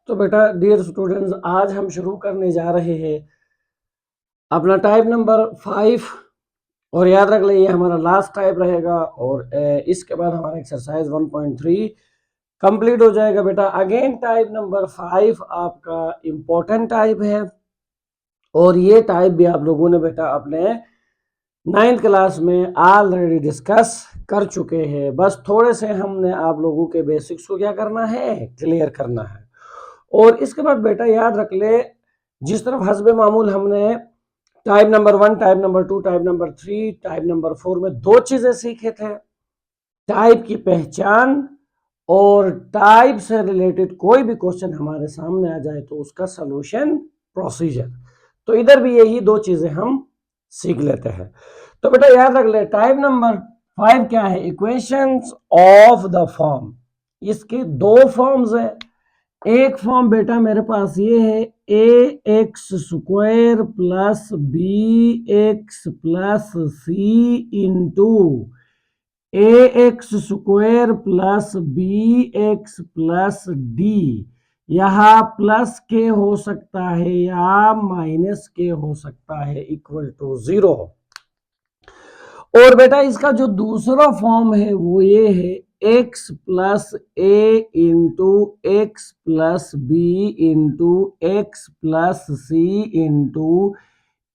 तो बेटा dear students, आज हम शुरू करने जा रहे हैं अपना टाइप नंबर 5। और याद रख ले ये हमारा लास्ट टाइप रहेगा और इसके बाद हमारा एक्सरसाइज 1.3 कंप्लीट हो जाएगा। बेटा अगेन टाइप नंबर 5 आपका इम्पोर्टेंट टाइप है और ये टाइप भी आप लोगों ने बेटा अपने 9th क्लास में ऑलरेडी डिस्कस कर चुके हैं। बस थोड़े से हमने आप लोगों के बेसिक्स को क्या करना है, क्लियर करना है। और इसके बाद बेटा याद रख ले, जिस तरफ हस्बे मामूल हमने type number 1, type number 2, type number 3, type number 4 में दो चीजें सीखे थे, टाइप की पहचान और टाइप से रिलेटेड कोई भी क्वेश्चन हमारे सामने आ जाए तो उसका सॉल्यूशन प्रोसीजर। तो इधर भी यही दो चीजें हम सीख लेते हैं। तो बेटा याद रख ले, टाइप नंबर 5 क्या है, इक्वेशंस ऑफ द फॉर्म। इसके दो फॉर्म्स है। एक फॉर्म बेटा मेरे पास ये है, a x square plus b x plus c into a x square plus b x plus d. यहाँ प्लस के हो सकता है या माइनस के हो सकता है, इक्वल टू 0। और बेटा इसका जो दूसरा फॉर्म है वो ये है, x plus a into x plus b into x plus c into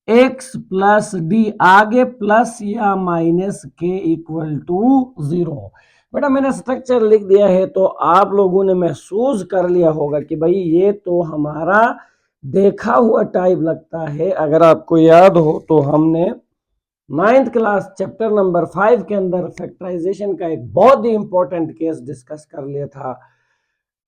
x plus d, आगे प्लस या माइनस के इक्वल टू 0। बेटा मैंने स्ट्रक्चर लिख दिया है तो आप लोगों ने महसूस कर लिया होगा कि भाई ये तो हमारा देखा हुआ टाइप लगता है। अगर आपको याद हो तो हमने 9th क्लास चैप्टर नंबर 5 के अंदर फैक्टराइजेशन का एक बहुत ही इंपॉर्टेंट केस डिस्कस कर लिया था।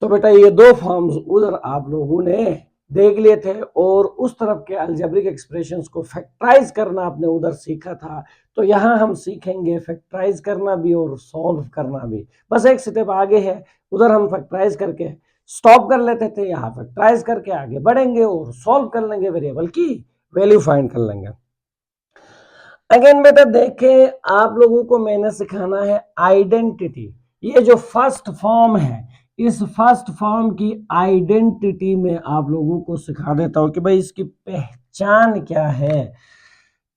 तो बेटा ये दो फॉर्म्स उधर आप लोगों ने देख लिए थे और उस तरफ के अलजेब्रिक एक्सप्रेशंस को फैक्टराइज करना आपने उधर सीखा था। तो यहाँ हम सीखेंगे फैक्टराइज करना भी और सॉल्व करना भी। बस एक स्टेप आगे है, उधर हम फैक्टराइज करके स्टॉप कर लेते थे, यहाँ फैक्टराइज करके आगे बढ़ेंगे और सॉल्व कर लेंगे, वेरिएबल की वैल्यू फाइंड कर लेंगे। अगेन बेटा देखें, आप लोगों को मैंने सिखाना है आइडेंटिटी। ये जो फर्स्ट फॉर्म है, इस फर्स्ट फॉर्म की आइडेंटिटी में आप लोगों को सिखा देता हूं कि भाई इसकी पहचान क्या है।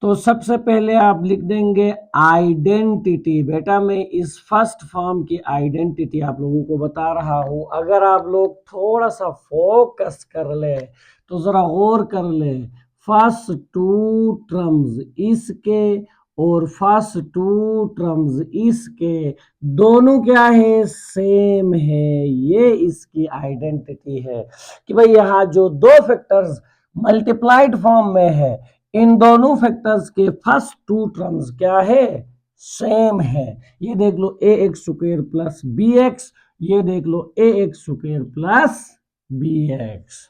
तो सबसे पहले आप लिख देंगे आइडेंटिटी। बेटा मैं इस फर्स्ट फॉर्म की आइडेंटिटी आप लोगों को बता रहा हूं। अगर आप लोग थोड़ा सा फोकस कर ले तो जरा गौर कर ले, फर्स्ट टू टर्म्स इसके और फर्स्ट टू टर्म्स इसके दोनों क्या है, सेम है। ये इसकी आइडेंटिटी है कि भाई यहाँ जो दो फैक्टर्स मल्टीप्लाइड फॉर्म में है, इन दोनों फैक्टर्स के फर्स्ट टू टर्म्स क्या है, सेम है। ये देख लो a x square plus b x, ये देख लो a x square plus b x.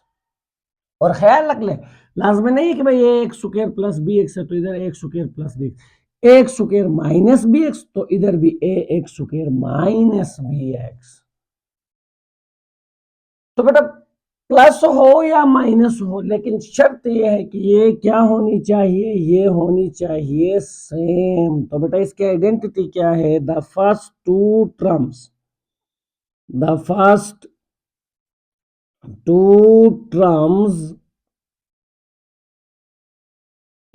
और ख्याल रख ले, लाजमी नहीं कि भाई a x square plus b x है तो इधर a x square plus b x, a x square minus b x तो इधर भी a x square minus b x. तो बेटा प्लस हो या माइनस हो, लेकिन शर्त यह है कि ये क्या होनी चाहिए, ये होनी चाहिए सेम। तो बेटा इसकी आइडेंटिटी क्या है, the first two terms, the first two terms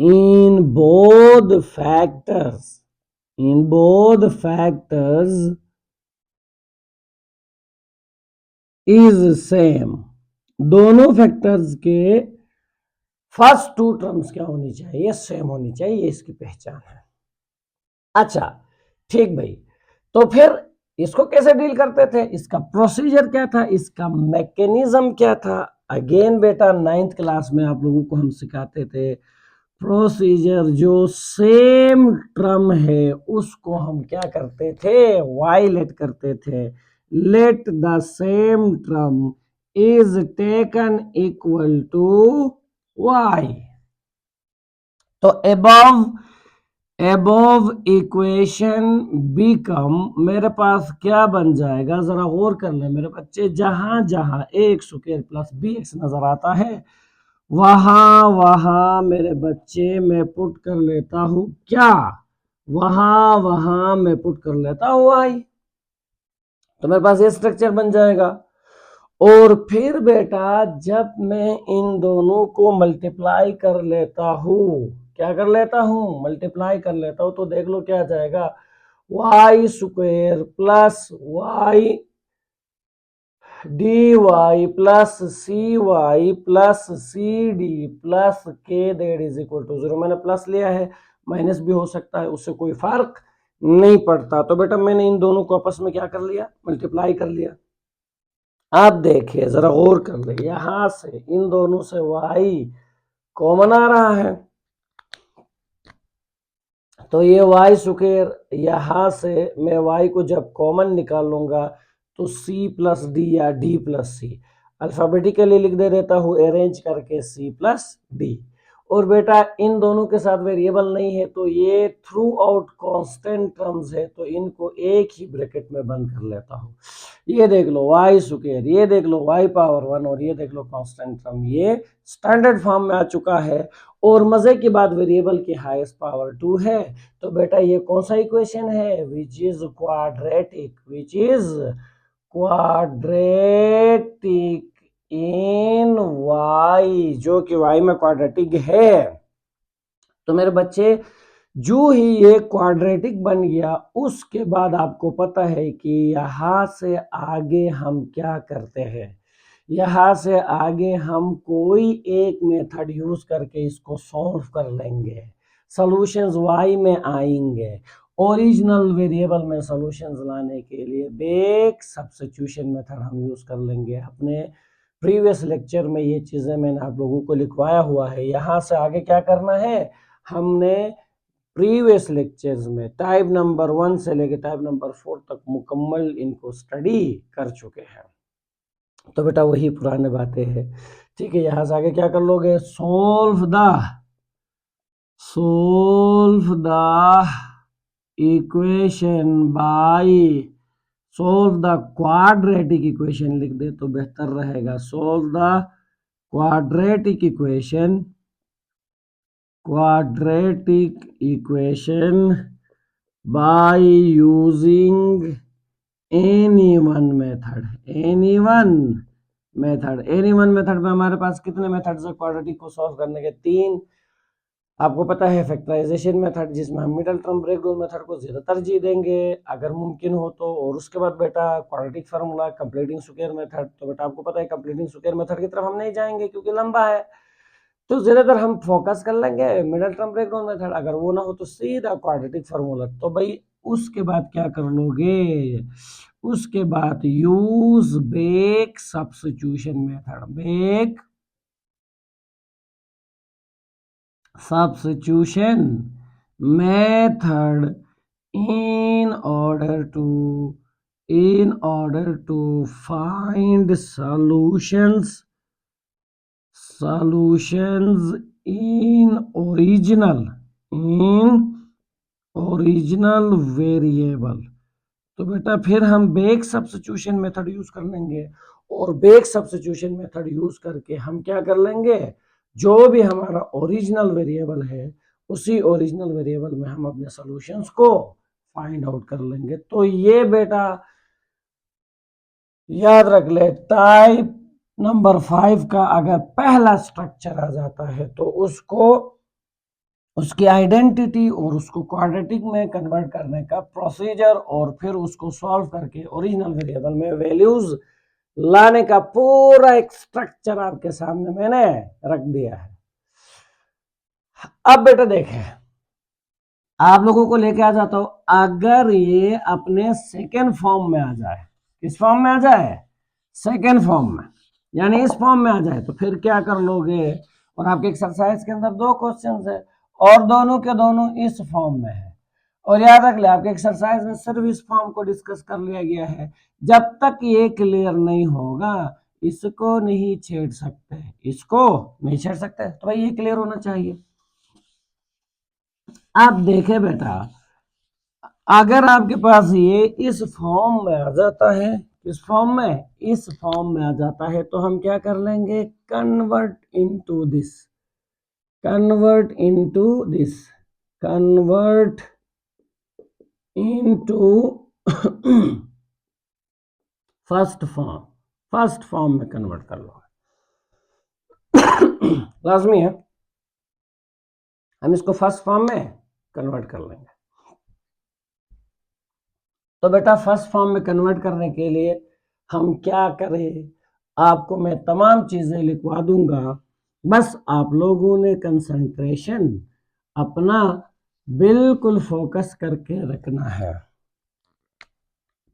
in both factors is same। दोनों फैक्टर्स के फर्स्ट टू टर्म्स क्या होनी चाहिए, सेम होनी चाहिए। ये इसकी पहचान है। अच्छा ठीक भाई, तो फिर इसको कैसे डील करते थे, इसका प्रोसीजर क्या था, इसका मैकेनिज्म क्या था। अगेन बेटा 9th क्लास में आप लोगों को हम सिखाते थे प्रोसीजर, जो सेम टर्म है उसको हम क्या करते थे, वायलेट करते थे। Let the same term is taken equal to y. तो एबव इक्वेशन बिकम, मेरे पास क्या बन जाएगा, जरा गौर कर ले मेरे बच्चे, जहां जहां a x square plus b x नजर आता है वहां वहां मेरे बच्चे मैं पुट कर लेता हूं क्या, वहां मैं पुट कर लेता हूं वाई। तो मेरे पास ये स्ट्रक्चर बन जाएगा। और फिर बेटा जब मैं इन दोनों को मल्टीप्लाई कर लेता हूँ, क्या कर लेता हूँ, मल्टीप्लाई कर लेता हूँ, तो देख लो क्या आ जाएगा, y square plus y d y plus c y plus c d plus k that is equal to 0। मैंने प्लस लिया है, माइनस भी हो सकता है, उससे कोई फर्क नहीं पड़ता। तो बेटा मैंने इन दोनों को आपस में क्या कर लिया, मल्टीप्लाई कर लिया। आप देखिए जरा गौर कर ले, यहां से इन दोनों से y कॉमन आ रहा है, तो ये y स्क्वायर, यहां से मैं y को जब कॉमन निकालूंगा तो c प्लस डी या d प्लस सी, अल्फाबेटिकली लिख दे देता हूं अरेंज करके c प्लस डी। और बेटा इन दोनों के साथ वेरिएबल नहीं है, तो ये थ्रू आउट कॉन्स्टेंट टर्म्स है, तो इनको एक ही ब्रैकेट में बंद कर लेता हूं। ये देख लो वाई स्क्वायर, ये देख लो वाई पावर 1, और ये देख लो कांस्टेंट टर्म, ये स्टैंडर्ड फॉर्म में आ चुका है। और मजे की बात, वेरिएबल की हाईएस्ट पावर 2 है, तो बेटा ये कौन सा इक्वेशन है, which is quadratic, which is quadratic in y, जो कि वाई में क्वाड्रेटिक है। तो मेरे बच्चे जो ही ये क्वाड्रेटिक बन गया, उसके बाद आपको पता है कि यहां से आगे हम क्या करते हैं, यहां से आगे हम कोई एक मेथड यूज करके इसको सॉल्व कर लेंगे, सॉल्यूशंस वाई में आएंगे। ओरिजिनल वेरिएबल में सॉल्यूशंस लाने के लिए बेक सब्स्टिट्यूशन मेथड हम यूज कर लेंगे। अपने प्रीवियस लेक्चर में ये चीजें मैंने आप लोगों को लिखवाया हुआ है। यहां से आगे क्या करना है, हमने प्रीवियस लेक्चर्स में टाइप नंबर 1 से लेकर टाइप नंबर 4 तक मुकम्मल इनको स्टडी कर चुके हैं। तो बेटा वही पुराने बातें हैं, ठीक है। यहां से आगे क्या कर लोगे, solve the equation by, solve the quadratic equation लिख दे तो बेहतर रहेगा। Solve the quadratic equation by using any one method में हमारे पास कितने मेथड्स है क्वाड्रेटिक को सॉल्व करने के, 3। आपको पता है फैक्टराइजेशन मेथड, जिसमें हम मिडल टर्म ब्रेकडाउन मेथड को ज्यादा तरजीह देंगे अगर मुमकिन हो तो। और उसके बाद बेटा quadratic formula, completing square method. तो बेटा आपको पता है कंप्लीटिंग स्क्वायर मेथड की तरफ हम नहीं जाएंगे क्योंकि लंबा है, तो ज्यादातर हम फोकस कर लेंगे मिडल टर्म ब्रेकडाउन मेथड। अगर वो ना हो तो सीधा क्वाड्रेटिक फार्मूला। तो भाई उसके बाद क्या कर लोगे, उसके बाद use back substitution method, back substitution method in order to find solutions in original variable। तो बेटा फिर हम बेक सब्स्टिट्यूशन मेथड यूज कर लेंगे, और बेक सब्स्टिट्यूशन मेथड यूज करके हम क्या कर लेंगे, जो भी हमारा ओरिजिनल वेरिएबल है उसी ओरिजिनल वेरिएबल में हम अपने सॉल्यूशंस को फाइंड आउट कर लेंगे। तो ये बेटा याद रख ले, टाइप नंबर 5 का अगर पहला स्ट्रक्चर आ जाता है तो उसको, उसकी आइडेंटिटी और उसको क्वाड्रेटिक में कन्वर्ट करने का प्रोसीजर, और फिर उसको सॉल्व करके ओरिजिनल वेरिएबल में वैल्यूज लाने का पूरा एक स्ट्रक्चर आपके सामने मैंने रख दिया है। अब बेटा देखें, आप लोगों को लेके आ जाता हूं, अगर ये अपने सेकेंड फॉर्म में आ जाए, किस फॉर्म में आ जाए, सेकेंड फॉर्म में, यानी इस फॉर्म में आ जाए, तो फिर क्या कर लोगे, और आपके एक्सरसाइज के अंदर 2 क्वेश्चंस है और दोनों के दोनों इस फॉर्म में है। और याद रख ले आपके एक्सरसाइज में सिर्फ इस फॉर्म को डिस्कस कर लिया गया है। जब तक ये क्लियर नहीं होगा इसको नहीं छेड़ सकते, इसको नहीं छेड़ सकते। तो भाई ये क्लियर होना चाहिए। आप देखें बेटा, अगर आपके पास ये इस फॉर्म में आ जाता है, इस फॉर्म में, इस फॉर्म में आ जाता है, तो हम क्या कर लेंगे, convert into this, convert into first form, first form में कन्वर्ट कर लो। लाजमी है हम इसको फर्स्ट फॉर्म में कन्वर्ट कर लेंगे। तो बेटा फर्स्ट फॉर्म में कन्वर्ट करने के लिए हम क्या करें, आपको मैं तमाम चीजें लिखवा दूंगा, बस आप लोगों ने कंसंट्रेशन अपना बिल्कुल फोकस करके रखना है।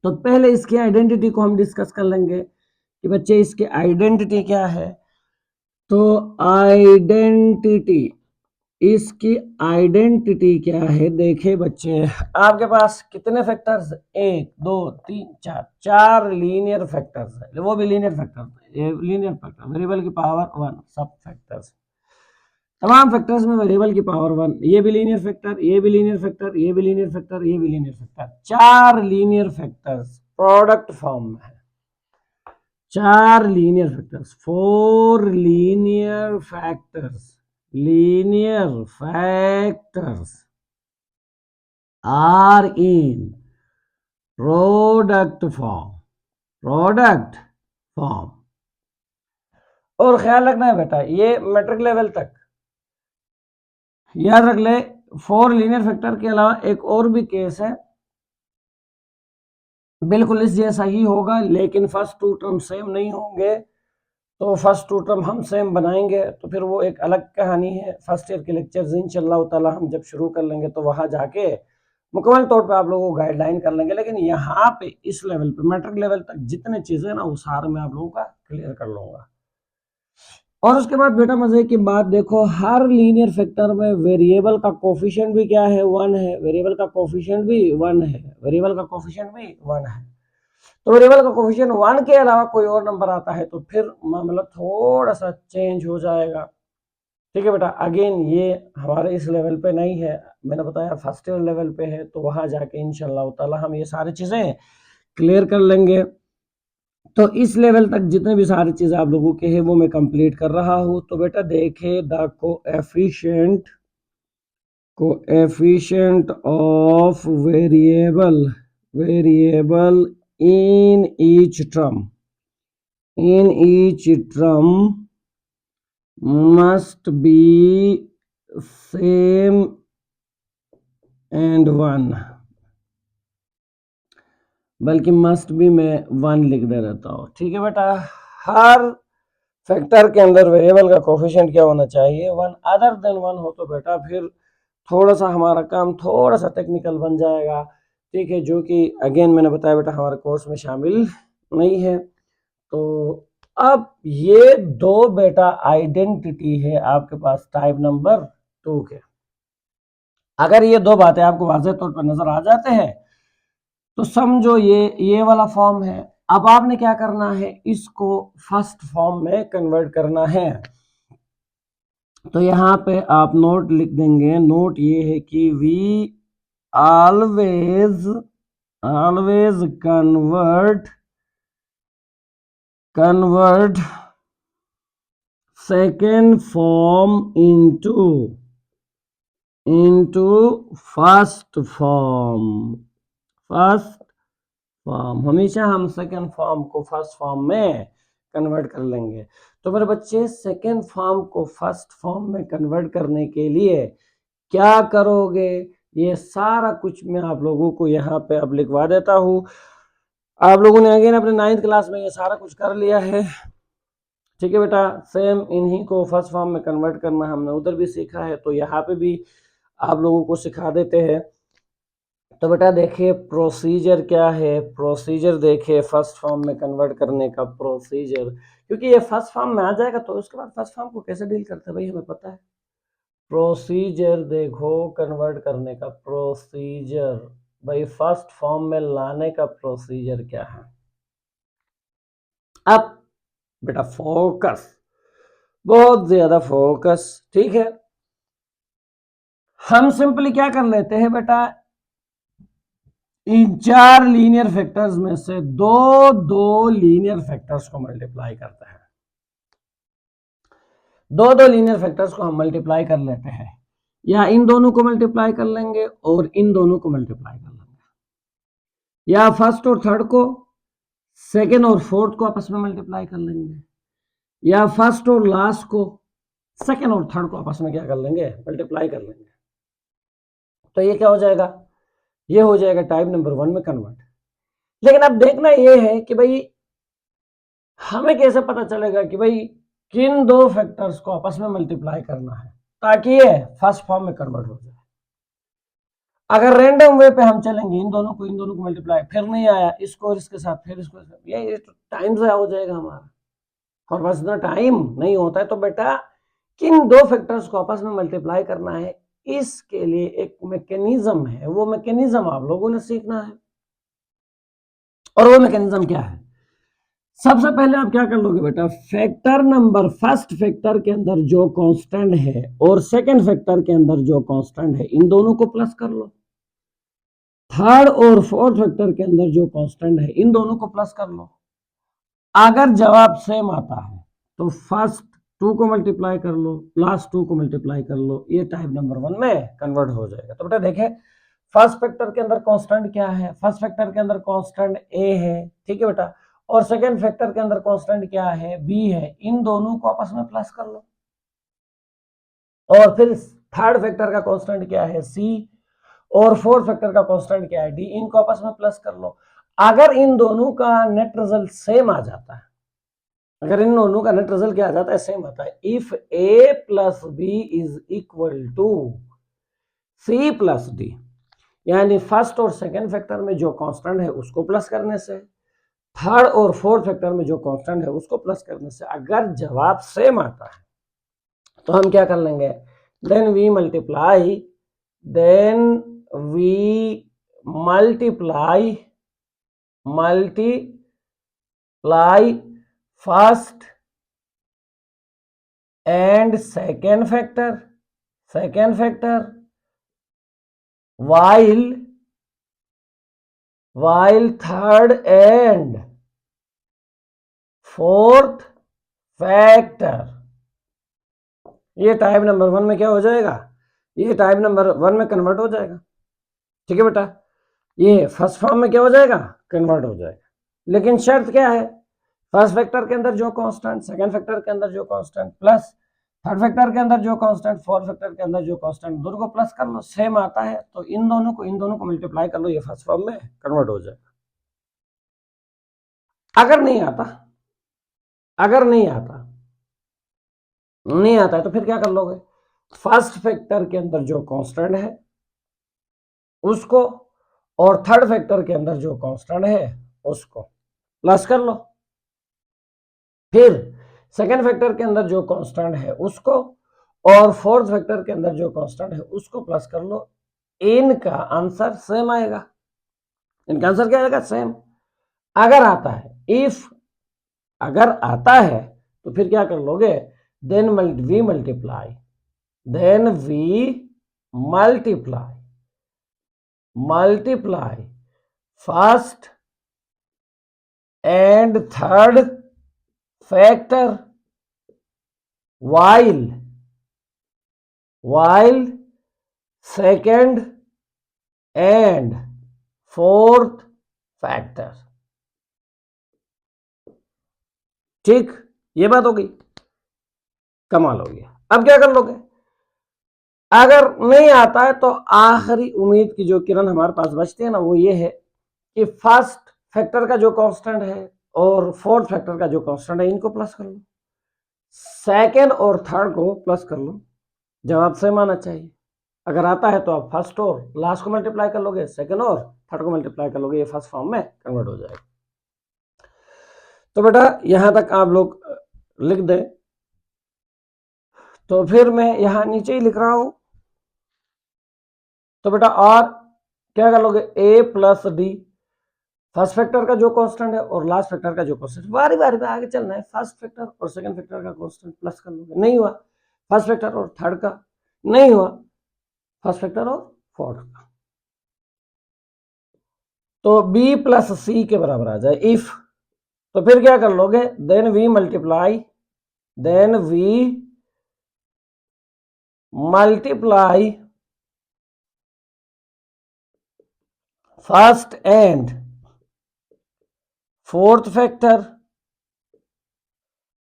तो पहले इसकी आइडेंटिटी को हम डिस्कस कर लेंगे कि बच्चे इसकी आइडेंटिटी क्या है। तो आइडेंटिटी, इसकी आइडेंटिटी क्या है, देखे बच्चे आपके पास कितने फैक्टर्स, 1 2 3 4, 4 लीनियर फैक्टर्स है, वो भी linear factor, linear factor variable की पावर 1, सब फैक्टर्स, तमाम फैक्टर्स में वेरिएबल की पावर 1, ये भी लीनियर फैक्टर, ये भी लीनियर फैक्टर, ये भी लीनियर फैक्टर, ये भी linear factor, 4 linear factors product form में है। 4 linear factors, 4 linear factors, linear factors are in product form। और ख्याल रखना है बेटा, ये मैट्रिक लेवल तक याद रख ले, 4 लीनियर फैक्टर के अलावा एक और भी केस है, बिल्कुल इस जैसा ही होगा लेकिन फर्स्ट 2 टर्म सेम नहीं होंगे। तो फर्स्ट 2 टर्म हम सेम बनाएंगे तो फिर वो एक अलग कहानी है। फर्स्ट ईयर के लेक्चर्स इंशाल्लाह ताला हम जब शुरू कर लेंगे तो वहां जाके मुकम्मल तौर पे आप लोगों को गाइडलाइन कर लेंगे। लेकिन यहाँ पे इस लेवल पे मैट्रिक लेवल तक जितने चीजें ना वो सारे मैं आप लोगों का क्लियर कर लूंगा। और उसके बाद बेटा मजे की बात देखो, हर लीनियर फैक्टर में वेरिएबल का कोफिशिएंट भी क्या है, 1 है, वेरिएबल का कोफिशिएंट भी 1 है, वेरिएबल का कोफिशिएंट भी 1 है। तो वेरिएबल का कोफिशिएंट 1 के अलावा कोई और नंबर आता है तो फिर मामला थोड़ा सा चेंज हो जाएगा। ठीक है बेटा, अगेन ये हमारे इस लेवल पे नहीं है, मैंने बताया फर्स्ट ईयर लेवल पे है, तो वहां जाके इंशाल्लाह ताला हम ये सारी चीजें क्लियर कर लेंगे। तो इस लेवल तक जितने भी सारी चीजें आप लोगों के हैं वो मैं कंप्लीट कर रहा हूं। तो बेटा देखे the coefficient of variable in each term must be same and 1, बल्कि मस्ट भी मैं 1 लिख दे रहता हूँ। ठीक है बेटा, हर फैक्टर के अंदर वेरिएबल का कोफिशिएंट क्या होना चाहिए, 1, अदर देन 1 हो तो बेटा फिर थोड़ा सा हमारा काम थोड़ा सा टेक्निकल बन जाएगा। ठीक है, जो कि अगेन मैंने बताया बेटा हमारे कोर्स में शामिल नहीं है। तो अब ये 2 बेटा आइडेंटिटी है आपके पास टाइप नंबर 2 के। अगर ये 2 बातें आपको वाज़ेह तौर पर नजर आ जाते हैं तो समझो ये वाला फॉर्म है। अब आपने क्या करना है, इसको फर्स्ट फॉर्म में कन्वर्ट करना है। तो यहाँ पे आप नोट लिख देंगे, नोट ये है कि we always convert second form into first form, हमेशा हम सेकेंड फॉर्म को फर्स्ट फॉर्म में कन्वर्ट कर लेंगे। तो मेरे बच्चे सेकेंड फॉर्म को फर्स्ट फॉर्म में कन्वर्ट करने के लिए क्या करोगे, ये सारा कुछ मैं आप लोगों को यहाँ पे अब लिखवा देता हूँ। आप लोगों ने अगेन अपने 9th क्लास में ये सारा कुछ कर लिया है। ठीक है बेटा, सेम इन्हीं को फर्स्ट फॉर्म में कन्वर्ट करना हमने उधर भी सीखा है, तो यहाँ पे भी आप लोगों को सिखा देते हैं। तो बेटा देखिए प्रोसीजर क्या है, प्रोसीजर देखिए फर्स्ट फॉर्म में कन्वर्ट करने का प्रोसीजर, क्योंकि ये फर्स्ट फॉर्म में आ जाएगा तो उसके बाद फर्स्ट फॉर्म को कैसे डील करते हैं भाई हमें पता है। प्रोसीजर देखो कन्वर्ट करने का प्रोसीजर, भाई फर्स्ट फॉर्म में लाने का प्रोसीजर क्या है। अब बेटा फोकस, बहुत ज्यादा फोकस। ठीक है, हम सिंपली क्या कर लेते हैं बेटा, इन 4 लीनियर फैक्टर्स में से दो लीनियर फैक्टर्स को मल्टीप्लाई करते हैं। दो लीनियर फैक्टर्स को हम मल्टीप्लाई कर लेते हैं, या इन दोनों को मल्टीप्लाई कर लेंगे और इन दोनों को मल्टीप्लाई कर लेंगे, या फर्स्ट और थर्ड को सेकेंड और फोर्थ को आपस में मल्टीप्लाई कर लेंगे, या फर्स्ट और लास्ट को सेकेंड और थर्ड को आपस में क्या कर लेंगे, मल्टीप्लाई कर लेंगे। तो ये क्या हो जाएगा, ये हो जाएगा टाइप नंबर 1 में कन्वर्ट। लेकिन अब देखना ये है कि भाई हमें कैसे पता चलेगा कि भाई किन दो फैक्टर्स को आपस में मल्टीप्लाई करना है ताकि ये फर्स्ट फॉर्म में कन्वर्ट हो जाए। अगर रैंडम वे पे हम चलेंगे, इन दोनों को मल्टीप्लाई, फिर नहीं आया इसको और इसके साथ, फिर इसको, ये तो टाइम ज़ाया हो जाएगा हमारा, और बस इतना टाइम नहीं होता है। तो बेटा किन दो फैक्टर्स को आपस में मल्टीप्लाई करना है, इसके लिए एक मैकेनिज्म है, वो मैकेनिज्म आप लोगों ने सीखना है। और वो मैकेनिज्म क्या है, सबसे पहले आप क्या कर लोगे बेटा, फैक्टर नंबर फर्स्ट फैक्टर के अंदर जो कांस्टेंट है और सेकंड फैक्टर के अंदर जो कांस्टेंट है, इन दोनों को प्लस कर लो। थर्ड और फोर्थ फैक्टर के अंदर जो कांस्टेंट है, इन दोनों को प्लस कर लो। अगर जवाब सेम आता है तो फर्स्ट 2 को मल्टीप्लाई कर लो, लास्ट 2 को मल्टीप्लाई कर लो, ये टाइप नंबर 1 में कन्वर्ट हो जाएगा। तो बेटा देखें, फर्स्ट फैक्टर के अंदर कांस्टेंट क्या है, फर्स्ट फैक्टर के अंदर कांस्टेंट ए है, ठीक है बेटा, और सेकंड फैक्टर के अंदर कांस्टेंट क्या है, बी है। इन दोनों को आपस में प्लस कर लो। और फिर थर्ड फैक्टर का कांस्टेंट क्या है, सी, और फोर्थ फैक्टर का कांस्टेंट क्या है, डी। इनको आपस में प्लस कर लो। अगर इन दोनों का नेट रिजल्ट सेम आ जाता है, अगर इन दोनों का नेट रिजल्ट क्या आ जाता है, सेम आता है, if a plus b is equal to c plus d, यानी फर्स्ट और सेकंड फैक्टर में जो कांस्टेंट है उसको प्लस करने से, थर्ड और फोर्थ फैक्टर में जो कांस्टेंट है उसको प्लस करने से अगर जवाब सेम आता है तो हम क्या कर लेंगे, then we multiply first and second factor while third and fourth factor. ये टाइप नंबर 1 में क्या हो जाएगा, ये टाइप नंबर 1 में कन्वर्ट हो जाएगा, ठीक है बेटा। ये फर्स्ट फॉर्म में क्या हो जाएगा, कन्वर्ट हो जाएगा। लेकिन शर्त क्या है, फर्स्ट फैक्टर के अंदर जो कांस्टेंट, सेकंड फैक्टर के अंदर जो कांस्टेंट, प्लस थर्ड फैक्टर के अंदर जो कांस्टेंट, फोर्थ फैक्टर के अंदर जो कांस्टेंट, दोनों को प्लस कर लो, सेम आता है तो इन दोनों को मल्टीप्लाई कर लो, ये फर्स्ट फॉर्म में कन्वर्ट हो जाएगा। अगर नहीं आता है तो फिर क्या कर लोगे, फर्स्ट फैक्टर के अंदर जो कांस्टेंट है उसको और थर्ड फैक्टर के अंदर जो कांस्टेंट है उसको प्लस कर लो, फिर सेकंड फैक्टर के अंदर जो कांस्टेंट है उसको और फोर्थ फैक्टर के अंदर जो कांस्टेंट है उसको प्लस कर लो। इनका आंसर सेम आएगा, इनका आंसर क्या आएगा, सेम। अगर आता है, अगर आता है तो फिर क्या कर लोगे, then we multiply first and third factor while second and fourth factor. ठीक, ये बात होगी, कमाल हो गया। अब क्या कर लोगे, अगर नहीं आता है तो आखिरी उम्मीद की जो किरण हमारे पास बचती है ना, वो ये है कि फर्स्ट फैक्टर का जो कांस्टेंट है और फोर्थ फैक्टर का जो कांस्टेंट है इनको प्लस कर लो, सेकेंड और थर्ड को प्लस कर लो, जवाब सेम आना चाहिए। अगर आता है तो आप फर्स्ट और लास्ट को मल्टीप्लाई कर लोगे, सेकेंड और थर्ड को मल्टीप्लाई कर लोगे, ये फर्स्ट फॉर्म में कन्वर्ट हो जाएगा। तो बेटा यहां तक आप लोग लिख दें, तो फिर मैं यहां नीचे ही लिख रहा हूं। तो बेटा और क्या कर लोगे, ए प्लस डी, फर्स्ट फैक्टर का जो कांस्टेंट है और लास्ट फैक्टर का जो कांस्टेंट, बारी बारी में आगे चलना है, फर्स्ट फैक्टर और सेकंड फैक्टर का कांस्टेंट प्लस कर लोगे, नहीं हुआ फर्स्ट फैक्टर और थर्ड का, नहीं हुआ फर्स्ट फैक्टर और फोर्थ का, तो बी प्लस सी के बराबर आ जाए इफ। तो फिर क्या कर लोगे, then we multiply first and fourth factor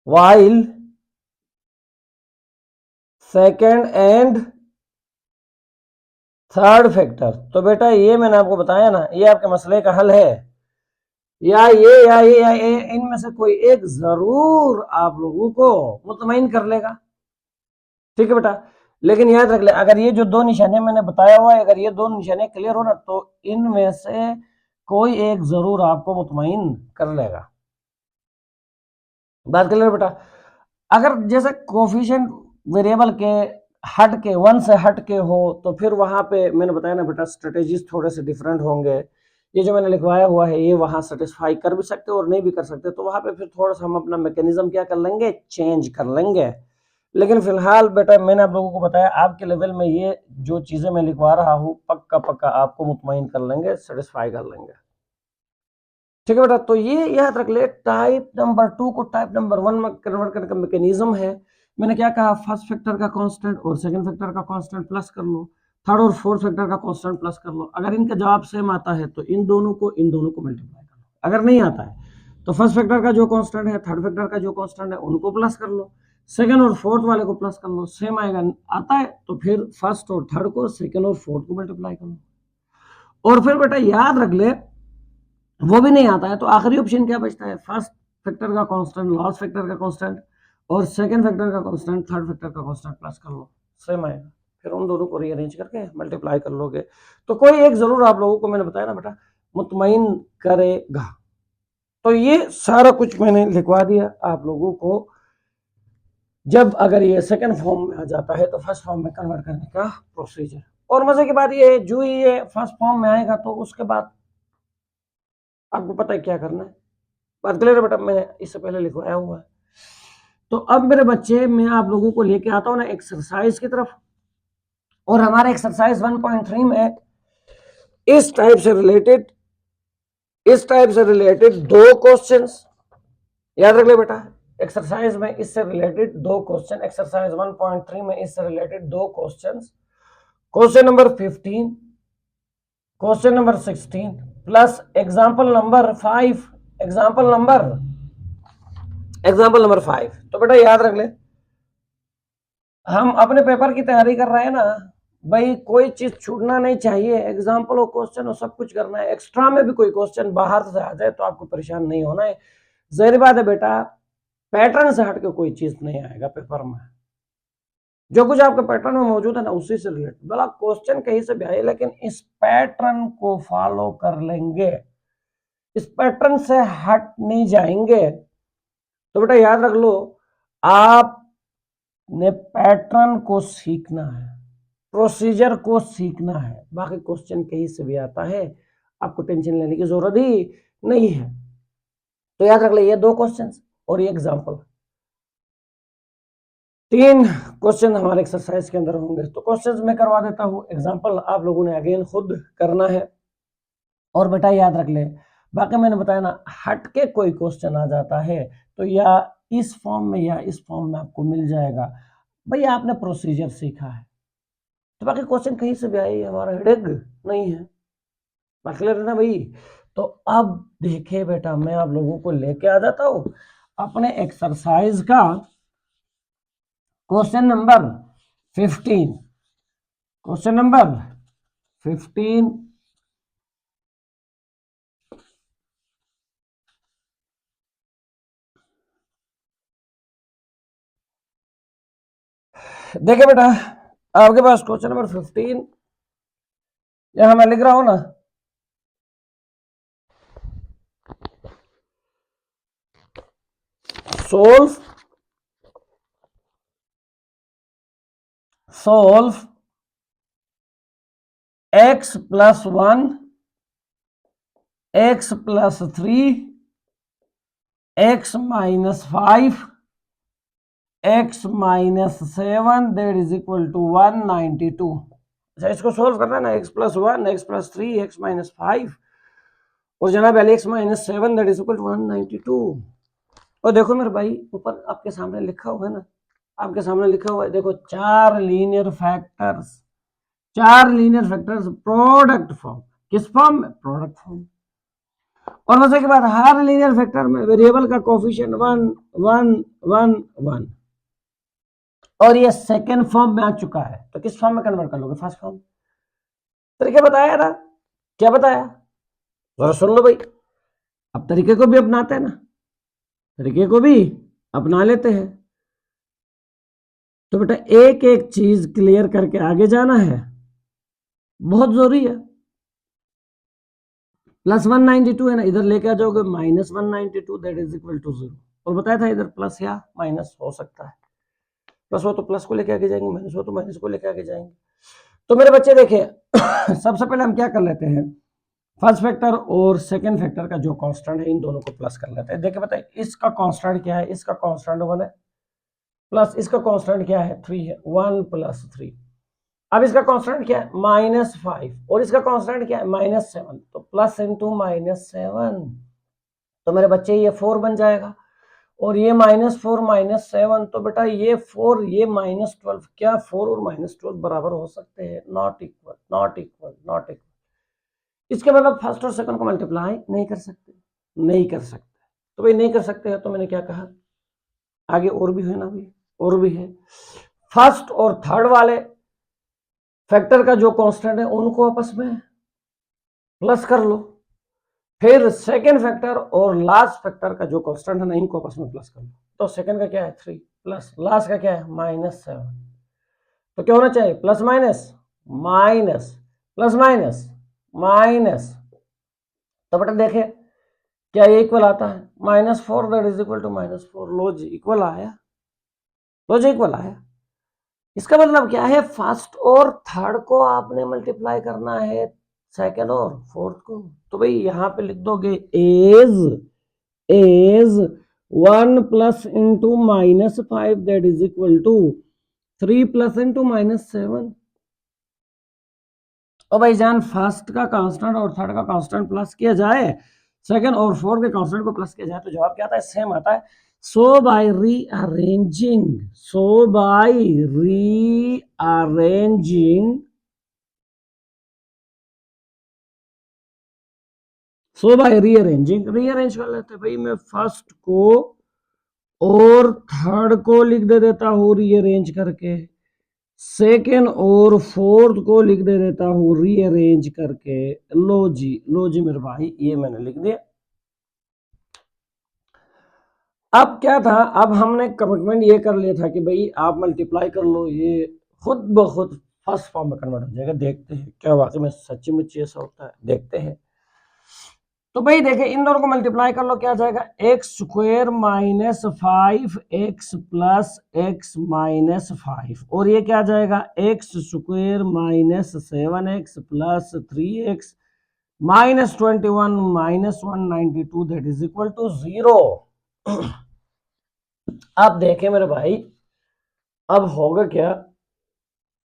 while second and third factor. तो बेटा ये मैंने आपको बताया ना, ये आपके मसले का हल है, या ये इनमें से कोई एक जरूर आप लोगों को मुतमईन कर लेगा। ठीक है बेटा, लेकिन याद रख ले, अगर ये जो दो निशाने मैंने बताया हुआ है, अगर ये दो निशाने क्लियर हो ना, तो इनमें से कोई एक जरूर आपको मुतमईन कर लेगा। बात क्लियर बेटा। अगर जैसे कोफिशिएंट वेरिएबल के हट के, वन से हट के हो, तो फिर वहां पे मैंने बताया ना बेटा, स्ट्रेटेजीज थोड़े से डिफरेंट होंगे। ये जो मैंने लिखवाया हुआ है, ये वहां सेटिस्फाई कर भी सकते और नहीं भी कर सकते, तो वहां पे फिर थोड़ा सा हम अपना मैकेनिज्म क्या कर लेंगे, चेंज कर लेंगे। लेकिन फिलहाल बेटा मैंने आप लोगों को बताया, आपके लेवल में ये जो चीजें मैं लिखवा रहा हूँ, पक्का पक्का आपको मुतमईन कर लेंगे, सेटिस्फाई कर लेंगे। ठीक है बेटा, तो ये याद रख ले, टाइप नंबर 2 को टाइप नंबर 1 में कन्वर्ट करने का मैकेनिज्म है। मैंने क्या कहा, फर्स्ट फैक्टर का कांस्टेंट और सेकंड फैक्टर का कांस्टेंट प्लस कर लो, थर्ड और फोर्थ फैक्टर का कांस्टेंट प्लस कर लो। अगर इनका जवाब सेम आता है तो इन दोनों को मल्टीप्लाई कर लो। अगर नहीं आता है तो फर्स्ट फैक्टर का जो कांस्टेंट है, थर्ड फैक्टर का जो कांस्टेंट है, उनको प्लस कर लो, सेकंड और फोर्थ वाले को प्लस कर लो। सेम आएगा, आता है तो फिर फर्स्ट और थर्ड को, सेकंड और फोर्थ को मल्टीप्लाई कर लो। और फिर बेटा याद रख ले, वो भी नहीं आता है तो आखिरी ऑप्शन क्या बचता है, फर्स्ट फैक्टर का कांस्टेंट, लास्ट फैक्टर का कांस्टेंट और सेकंड फैक्टर का कांस्टेंट, थर्ड फैक्टर का कांस्टेंट प्लस कर लो, सेम आएगा। फिर उन दोनों को रीअरेंज करके मल्टीप्लाई कर लोगे, तो कोई एक जरूर आप लोगों को, मैंने बताया ना बेटा, मुतमईन करेगा। तो ये सारा कुछ मैंने लिखवा दिया आप लोगों को। जब अगर ये सेकंड फॉर्म में आ जाता है तो फर्स्ट फॉर्म में कन्वर्ट करने का प्रोसीजर। और मजे की बात ये है, जो ही ये फर्स्ट फॉर्म में आएगा तो उसके बाद आपको पता है क्या करना है। बात क्लियर है बेटा, मैंने इससे पहले लिखवाया हुआ है। तो अब मेरे बच्चे, मैं आप लोगों को लेके आता हूं ना एक्सरसाइज की तरफ। और हमारे एक्सरसाइज 1.3 में इस टाइप से रिलेटेड दो क्वेश्चंस याद रख ले बेटा। एक्सरसाइज में इससे रिलेटेड दो क्वेश्चन, एक्सरसाइज 1.3 में इससे रिलेटेड दो questions, question number 15, question number 16 plus example number 5, example number 5। तो बेटा याद रख ले, हम अपने पेपर की तैयारी कर रहे हैं ना भाई, कोई चीज छूटना नहीं चाहिए, एग्जाम्पल और क्वेश्चन और सब कुछ करना है। एक्स्ट्रा में भी कोई क्वेश्चन बाहर से आ जाए तो आपको परेशान नहीं होना है। जाहिर बात है बेटा, पैटर्न से हट के कोई चीज नहीं आएगा पेपर में। जो कुछ आपके पैटर्न में मौजूद है ना, उसी से रिलेटेड भला क्वेश्चन कहीं से भी आए, लेकिन इस पैटर्न को फॉलो कर लेंगे, इस पैटर्न से हट नहीं जाएंगे। तो बेटा याद रख लो, आपने पैटर्न को सीखना है, प्रोसीजर को सीखना है, बाकी क्वेश्चन कहीं से भी आता है, आपको टेंशन लेने की जरूरत ही नहीं है। तो याद रख ले, ये दो क्वेश्चन और ये एग्जाम्पल, तीन क्वेश्चन हमारे एक्सरसाइज के अंदर होंगे। तो क्वेश्चंस मैं करवा देता हूं, एग्जांपल आप लोगों ने अगेन खुद करना है। और बेटा याद रख ले, बाकी मैंने बताया ना, हट के कोई क्वेश्चन आ जाता है तो या इस फॉर्म में या इस फॉर्म में आपको मिल जाएगा। भाई आपने प्रोसीजर सीखा है तो बाकी क्वेश्चन कहीं से भी आए, हमारा हेडेक नहीं है। बात क्लियर है ना भाई। तो अब देखिए बेटा, मैं आप लोगों को लेके आ जाता हूं अपने एक्सरसाइज का क्वेश्चन नंबर 15। क्वेश्चन नंबर 15, देखिए बेटा, आपके पास क्वेश्चन नंबर 15 यहां मैं लिख रहा हूं ना, solve x plus 1, x plus 3, x minus 5, x minus 7 that is equal to 192। अच्छा, इसको सोल्व करना है ना, x plus 1, x plus 3, x minus 5 और जनाब x minus 7 that is equal to 192। और देखो मेरे भाई, ऊपर आपके सामने लिखा हुआ है ना, आपके सामने लिखा हुआ है, देखो चार लीनियर फैक्टर्स प्रोडक्ट फॉर्म। किस फॉर्म में? Product form. और वैसे के बाद हर लीनियर फैक्टर में वेरिएबल का कोफिशिएंट 1 1 1 1 और ये सेकेंड फॉर्म में आ चुका है, तो किस फॉर्म में कन्वर्ट कर लोगे? First form. तरीके बताया ना, क्या बताया जरा सुन लो भाई। अब तरीके को भी अपनाते हैं ना, तरीके को भी अपना लेते हैं। तो बेटा एक एक चीज क्लियर करके आगे जाना है, बहुत जरूरी है। प्लस 192 है ना, इधर लेके आ जाओगे minus 192 that is equal to 0। और बताया था इधर प्लस या माइनस हो सकता है, प्लस हो तो प्लस को लेके आगे जाएंगे, माइनस हो तो माइनस को लेके आगे जाएंगे। तो मेरे बच्चे देखिए सबसे पहले हम क्या कर लेते हैं, फर्स्ट फैक्टर और सेकंड फैक्टर का जो कांस्टेंट है इन दोनों को प्लस कर लेते हैं। देखिए बताइए इसका कांस्टेंट क्या है, इसका कांस्टेंट 1 है, प्लस इसका कांस्टेंट क्या है 3 है, 1 प्लस 3। अब इसका कांस्टेंट क्या है -5 और इसका कांस्टेंट क्या है -7, तो प्लस इंटू -7, तो मेरे बच्चे ये 4 बन जाएगा और ये -4 -7, तो बेटा ये 4 ये -12, क्या 4 और -12 बराबर हो सकते हैं? Not equal, not equal, not equal. इसके मतलब फर्स्ट और सेकंड को मल्टीप्लाई नहीं कर सकते, नहीं कर सकते। तो भाई नहीं कर सकते हैं तो मैंने क्या कहा, आगे और भी है ना, भी और भी है। फर्स्ट और थर्ड वाले फैक्टर का जो कांस्टेंट है उनको आपस में प्लस कर लो, फिर सेकेंड फैक्टर और लास्ट फैक्टर का जो कांस्टेंट है ना इनको आपस में प्लस कर लो। तो सेकेंड का क्या है 3 प्लस लास्ट का क्या है -7, तो क्या होना चाहिए plus minus minus plus minus minus. तो बेटा देखे क्या ये इक्वल आता है -4 दैट इज इक्वल टू -4। लो जी इक्वल आया, लो जी इक्वल आया। इसका मतलब क्या है, फर्स्ट और थर्ड को आपने मल्टीप्लाई करना है सेकेंड और फोर्थ को। तो भाई यहां पे लिख दोगे as 1 plus into -5 that is equal to 3 plus into -7। और भाई जान फर्स्ट का कांस्टेंट और थर्ड का कांस्टेंट प्लस किया जाए, सेकंड और फोर्थ के कांस्टेंट को प्लस किया जाए, तो जवाब क्या आता है? सेम आता है। सो बाय रीअरेंजिंग, सो बाय रीअरेंजिंग, सो बाय रीअरेंजिंग, रीअरेंज कर लेते भाई। मैं फर्स्ट को और थर्ड को लिख दे देता हूँ रीअरेंज करके, सेकेंड और फोर्थ को लिख दे देता हूँ रीअरेंज करके। लो जी मेरे भाई ये मैंने लिख दिया। अब क्या था, अब हमने कमिटमेंट ये कर लिया था कि भाई आप मल्टीप्लाई कर लो, ये खुद ब खुद फर्स्ट फॉर्म में कन्वर्ट हो जाएगा। देखते हैं क्या वाकई में सच्ची मुच्ची ऐसा होता है, देखते हैं। तो भाई देखिए इन दोनों को मल्टीप्लाई कर लो, क्या आ जाएगा x² -5 x प्लस x -5, और ये क्या आ जाएगा x² -7x plus 3x -21 -192 that is equal to 0। अब देखें मेरे भाई अब होगा क्या,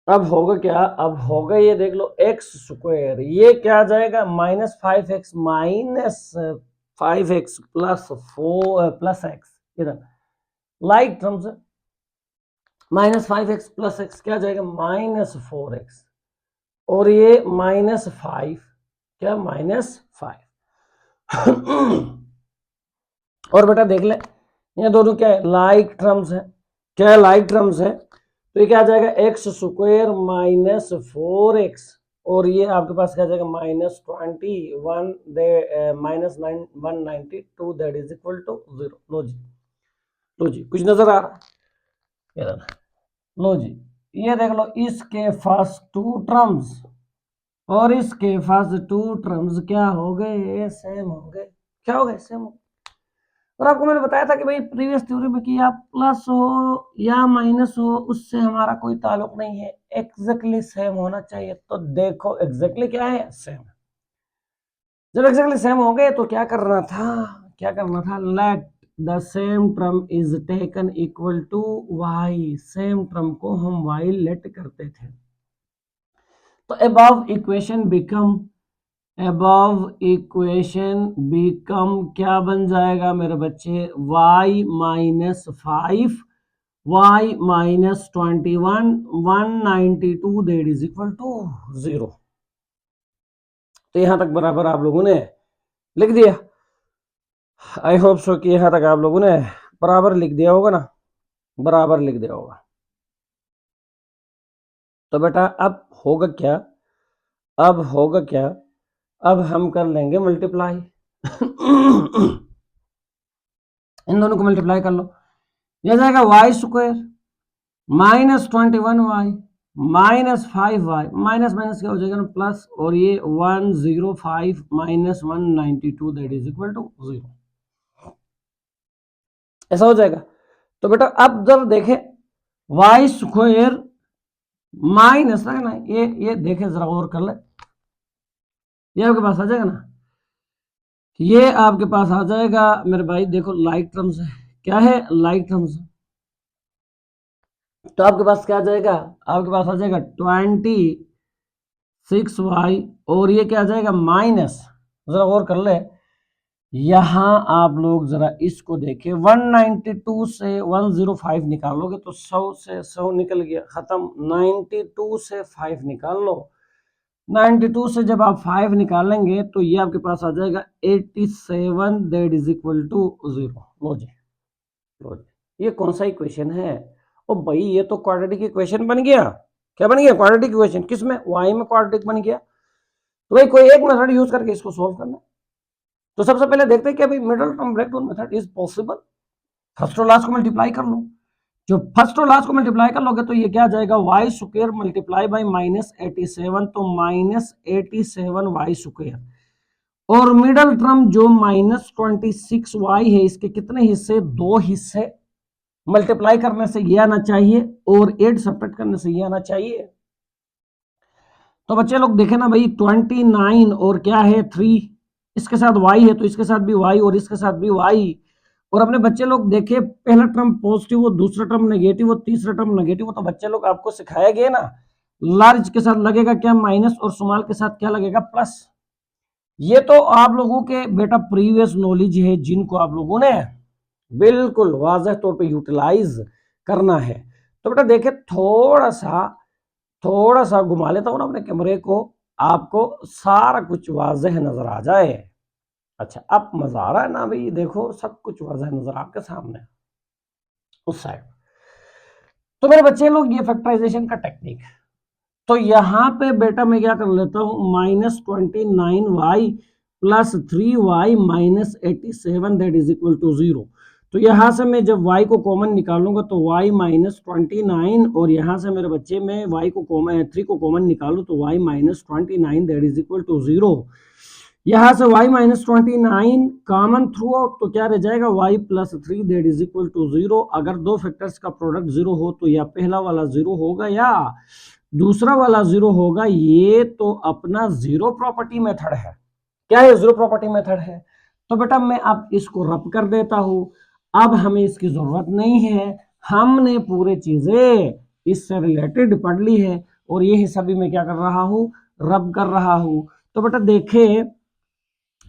अब होगा क्या, अब होगा ये देख लो x², ये क्या आ जाएगा -5x -5x plus 4 plus x, इधर like terms -5x plus x क्या आ जाएगा -4x, और ये -5 क्या -5 और बेटा देख ले ये दोनों क्या है लाइक टर्म्स है, क्या है लाइक टर्म्स है। तो ये क्या आ जाएगा x² -4x, और ये आपके पास क्या आ जाएगा -21 -192 दैट इज इक्वल टू 0। लो जी कुछ नजर आ रहा है? लो जी ये देख लो, इसके फर्स्ट 2 टर्म्स और इसके फर्स्ट 2 टर्म्स क्या हो गए, सेम हो गए। क्या हो गए? सेम हो गए। और आपको मैंने बताया था कि भाई प्रीवियस थ्योरी में कि आप प्लस हो या माइनस हो उससे हमारा कोई ताल्लुक नहीं है, एग्जैक्टली सेम होना चाहिए। तो देखो एग्जैक्टली क्या है, सेम। जब एग्जैक्टली सेम हो गए तो क्या करना था, क्या करना था, let the same term is taken equal to y, same term को हम y लेट करते थे। तो above equation become, above equation become क्या बन जाएगा मेरे बच्चे, y -5 y -21 192 that is equal to 0। तो यहां तक बराबर आप लोगों ने लिख दिया। आई होप सो कि यहाँ तक आप लोगों ने बराबर लिख दिया होगा ना, बराबर लिख दिया होगा। तो बेटा अब होगा क्या, अब होगा क्या, अब हम कर लेंगे मल्टीप्लाई। इन दोनों को मल्टीप्लाई कर लो, यह जाएगा y square minus 21y minus 5y, minus minus क्या हो जाएगा ना प्लस, और ये 105 minus 192 that is equal to 0, ऐसा हो जाएगा। तो बेटा अब जब देखें वाई स्क्वायर माइनस ना, ये देखें जरा और कर ले, ये आपके पास आ जाएगा ना, ये आपके पास आ जाएगा मेरे भाई। देखो लाइक टर्म्स है, क्या है लाइक टर्म्स, तो आपके पास क्या आ जाएगा, आपके पास आ जाएगा 26y, और ये क्या आ जाएगा माइनस, जरा और कर ले, यहां आप लोग जरा इसको देखें, 192 से 105 निकालोगे तो 100 से 100 निकल गया, खत्म। 92 से 5 निकाल लो, 92 से जब आप 5 निकालेंगे तो ये आपके पास आ जाएगा 87 दैट इज इक्वल टू 0। लो जी, लो जी, ये कौन सा इक्वेशन है? ओ भाई ये तो क्वाड्रेटिक इक्वेशन बन गया। क्या बन गया? Quadratic equation. किसमें? वाई में क्वाड्रेटिक बन गया। तो भाई कोई एक मेथड यूज करके इसको सोल्व करना। तो सबसे पहले देखते हैं कि अभी middle term breakdown method is possible. First और लास्ट को मल्टीप्लाई कर लो, जो फर्स्ट और लास्ट को मल्टीप्लाई कर लोगे तो ये क्या आ जाएगा, y square multiply by minus 87, तो माइनस 87 वाई स्क्वायर, और मिडल टर्म जो माइनस 26 वाई है, इसके कितने हिस्से, 2 हिस्से, मल्टीप्लाई करने से ये आना चाहिए और 8 सब्ट्रैक्ट करने से ये आना चाहिए। तो बच्चे लोग देखे ना भाई, 29 और क्या है 3, इसके साथ y है तो इसके साथ भी y और इसके साथ भी y। और अपने बच्चे लोग देखे पहला टर्म पॉजिटिव हो, दूसरा टर्म नेगेटिव हो, तीसरा टर्म नेगेटिव हो, तो बच्चे लोग आपको सिखाया गया ना, लार्ज के साथ लगेगा क्या माइनस, और स्मॉल के साथ क्या लगेगा प्लस। ये तो आप लोगों के बेटा प्रीवियस नॉलेज है, जिनको आप लोगों ने बिल्कुल वाज़ेह तौर पे यूटिलाइज करना है। तो बेटा देखे थोड़ा सा घुमा लेता हूं ना अपने कैमरे को, आपको सारा कुछ वाज़ेह नजर आ जाए। अच्छा अब मजा आ रहा है ना भाई, देखो सब कुछ वाज़ेह नजर आपके सामने उस साइड। तो मेरे बच्चे लोग ये फैक्टराइजेशन का टेक्निक, तो यहां पे बेटा मैं क्या कर लेता हूं, minus 29y plus 3y minus 87 that is equal to 0। तो यहां से मैं जब y को कॉमन निकालूंगा तो y माइनस 29, और यहां से मेरे बच्चे में y को कॉमन 3 को कॉमन निकालू तो y minus 29 that is equal to 0। यहां से y minus 29 common throughout तो क्या रह जाएगा, y plus 3 that is equal to 0। अगर दो फैक्टर्स का प्रोडक्ट 0 हो तो या पहला वाला 0 होगा या दूसरा वाला 0 होगा। ये तो अपना जीरो प्रॉपर्टी मेथड है। क्या है? जीरो प्रॉपर्टी मेथड है। तो बेटा मैं अब इसको रब कर देता हूं, अब हमें इसकी जरूरत नहीं है, हमने पूरे चीजें इससे रिलेटेड पढ़ ली है, और ये हिस्सा भी मैं क्या कर रहा हूं, रब कर रहा हूं। तो बेटा देखे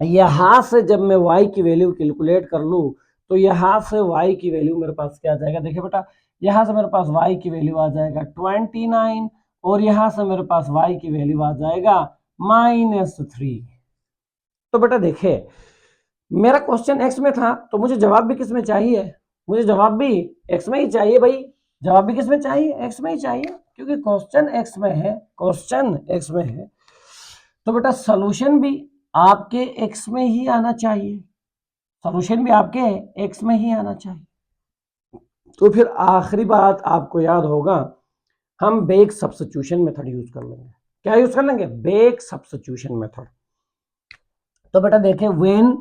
यहां से जब मैं y की वैल्यू कैलकुलेट कर लूं तो यहां से y की वैल्यू मेरे पास क्या आ जाएगा, देखिए बेटा यहां से मेरे पास y की वैल्यू आ जाएगा 29, और यहां से मेरे पास y की वैल्यू आ जाएगा -3। तो बेटा देखे मेरा क्वेश्चन x में था तो मुझे जवाब भी किस में चाहिए, मुझे जवाब भी x में ही चाहिए भाई, जवाब भी किस में चाहिए, x में ही चाहिए, क्योंकि क्वेश्चन x में है, क्वेश्चन x में है। तो बेटा सॉल्यूशन भी आपके x में ही आना चाहिए, सॉल्यूशन भी आपके x में ही आना चाहिए। तो फिर आखिरी बात आपको याद होगा, हम बेक सब्स्टिट्यूशन मेथड यूज कर लेंगे। क्या यूज कर लेंगे? Back substitution method. तो बेटा देखें when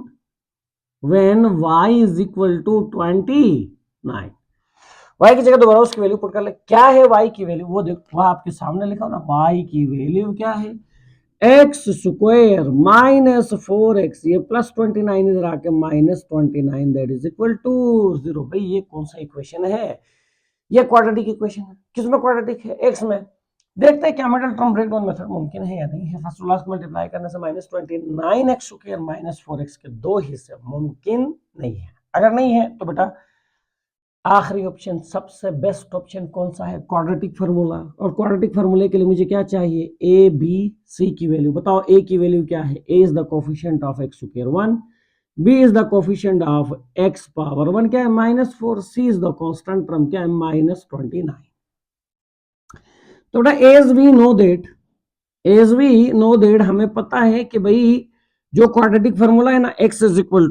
y is equal to 29, y की जगह दोबारा उसकी वैल्यू पुट कर ले। क्या है y की वैल्यू, वो देखो वह आपके सामने लिखा ना, y की वैल्यू क्या है, एक्स स्क्वायर माइनस 4x, ये प्लस 29 इधर आके minus 29 that is equal to 0। भाई ये कौन सा इक्वेशन है? ये क्वाड्रेटिक इक्वेशन है। किसमें क्वाड्रेटिक है? एक्स में। देखते हैं क्या मिडिल टर्म ब्रेकडाउन मेथड मुमकिन है या नहीं है। फर्स्ट और लास्ट मल्टीप्लाई करने से minus 29x square minus 4x के दो हिस्से मुमकिन नहीं है। अगर नहीं है तो बेटा आखिरी ऑप्शन सबसे बेस्ट ऑप्शन कौन सा है, क्वाड्रेटिक फार्मूला। और क्वाड्रेटिक फार्मूले के लिए मुझे क्या चाहिए, ए बी सी की वैल्यू। बताओ ए की वैल्यू क्या है, a is the coefficient of x square 1, b is the coefficient of x power 1 क्या है -4, c is the constant term क्या है -29। तो बेटा एज वी नो दैट हमें पता है कि भाई जो क्वाड्रेटिक फार्मूला है ना x is equal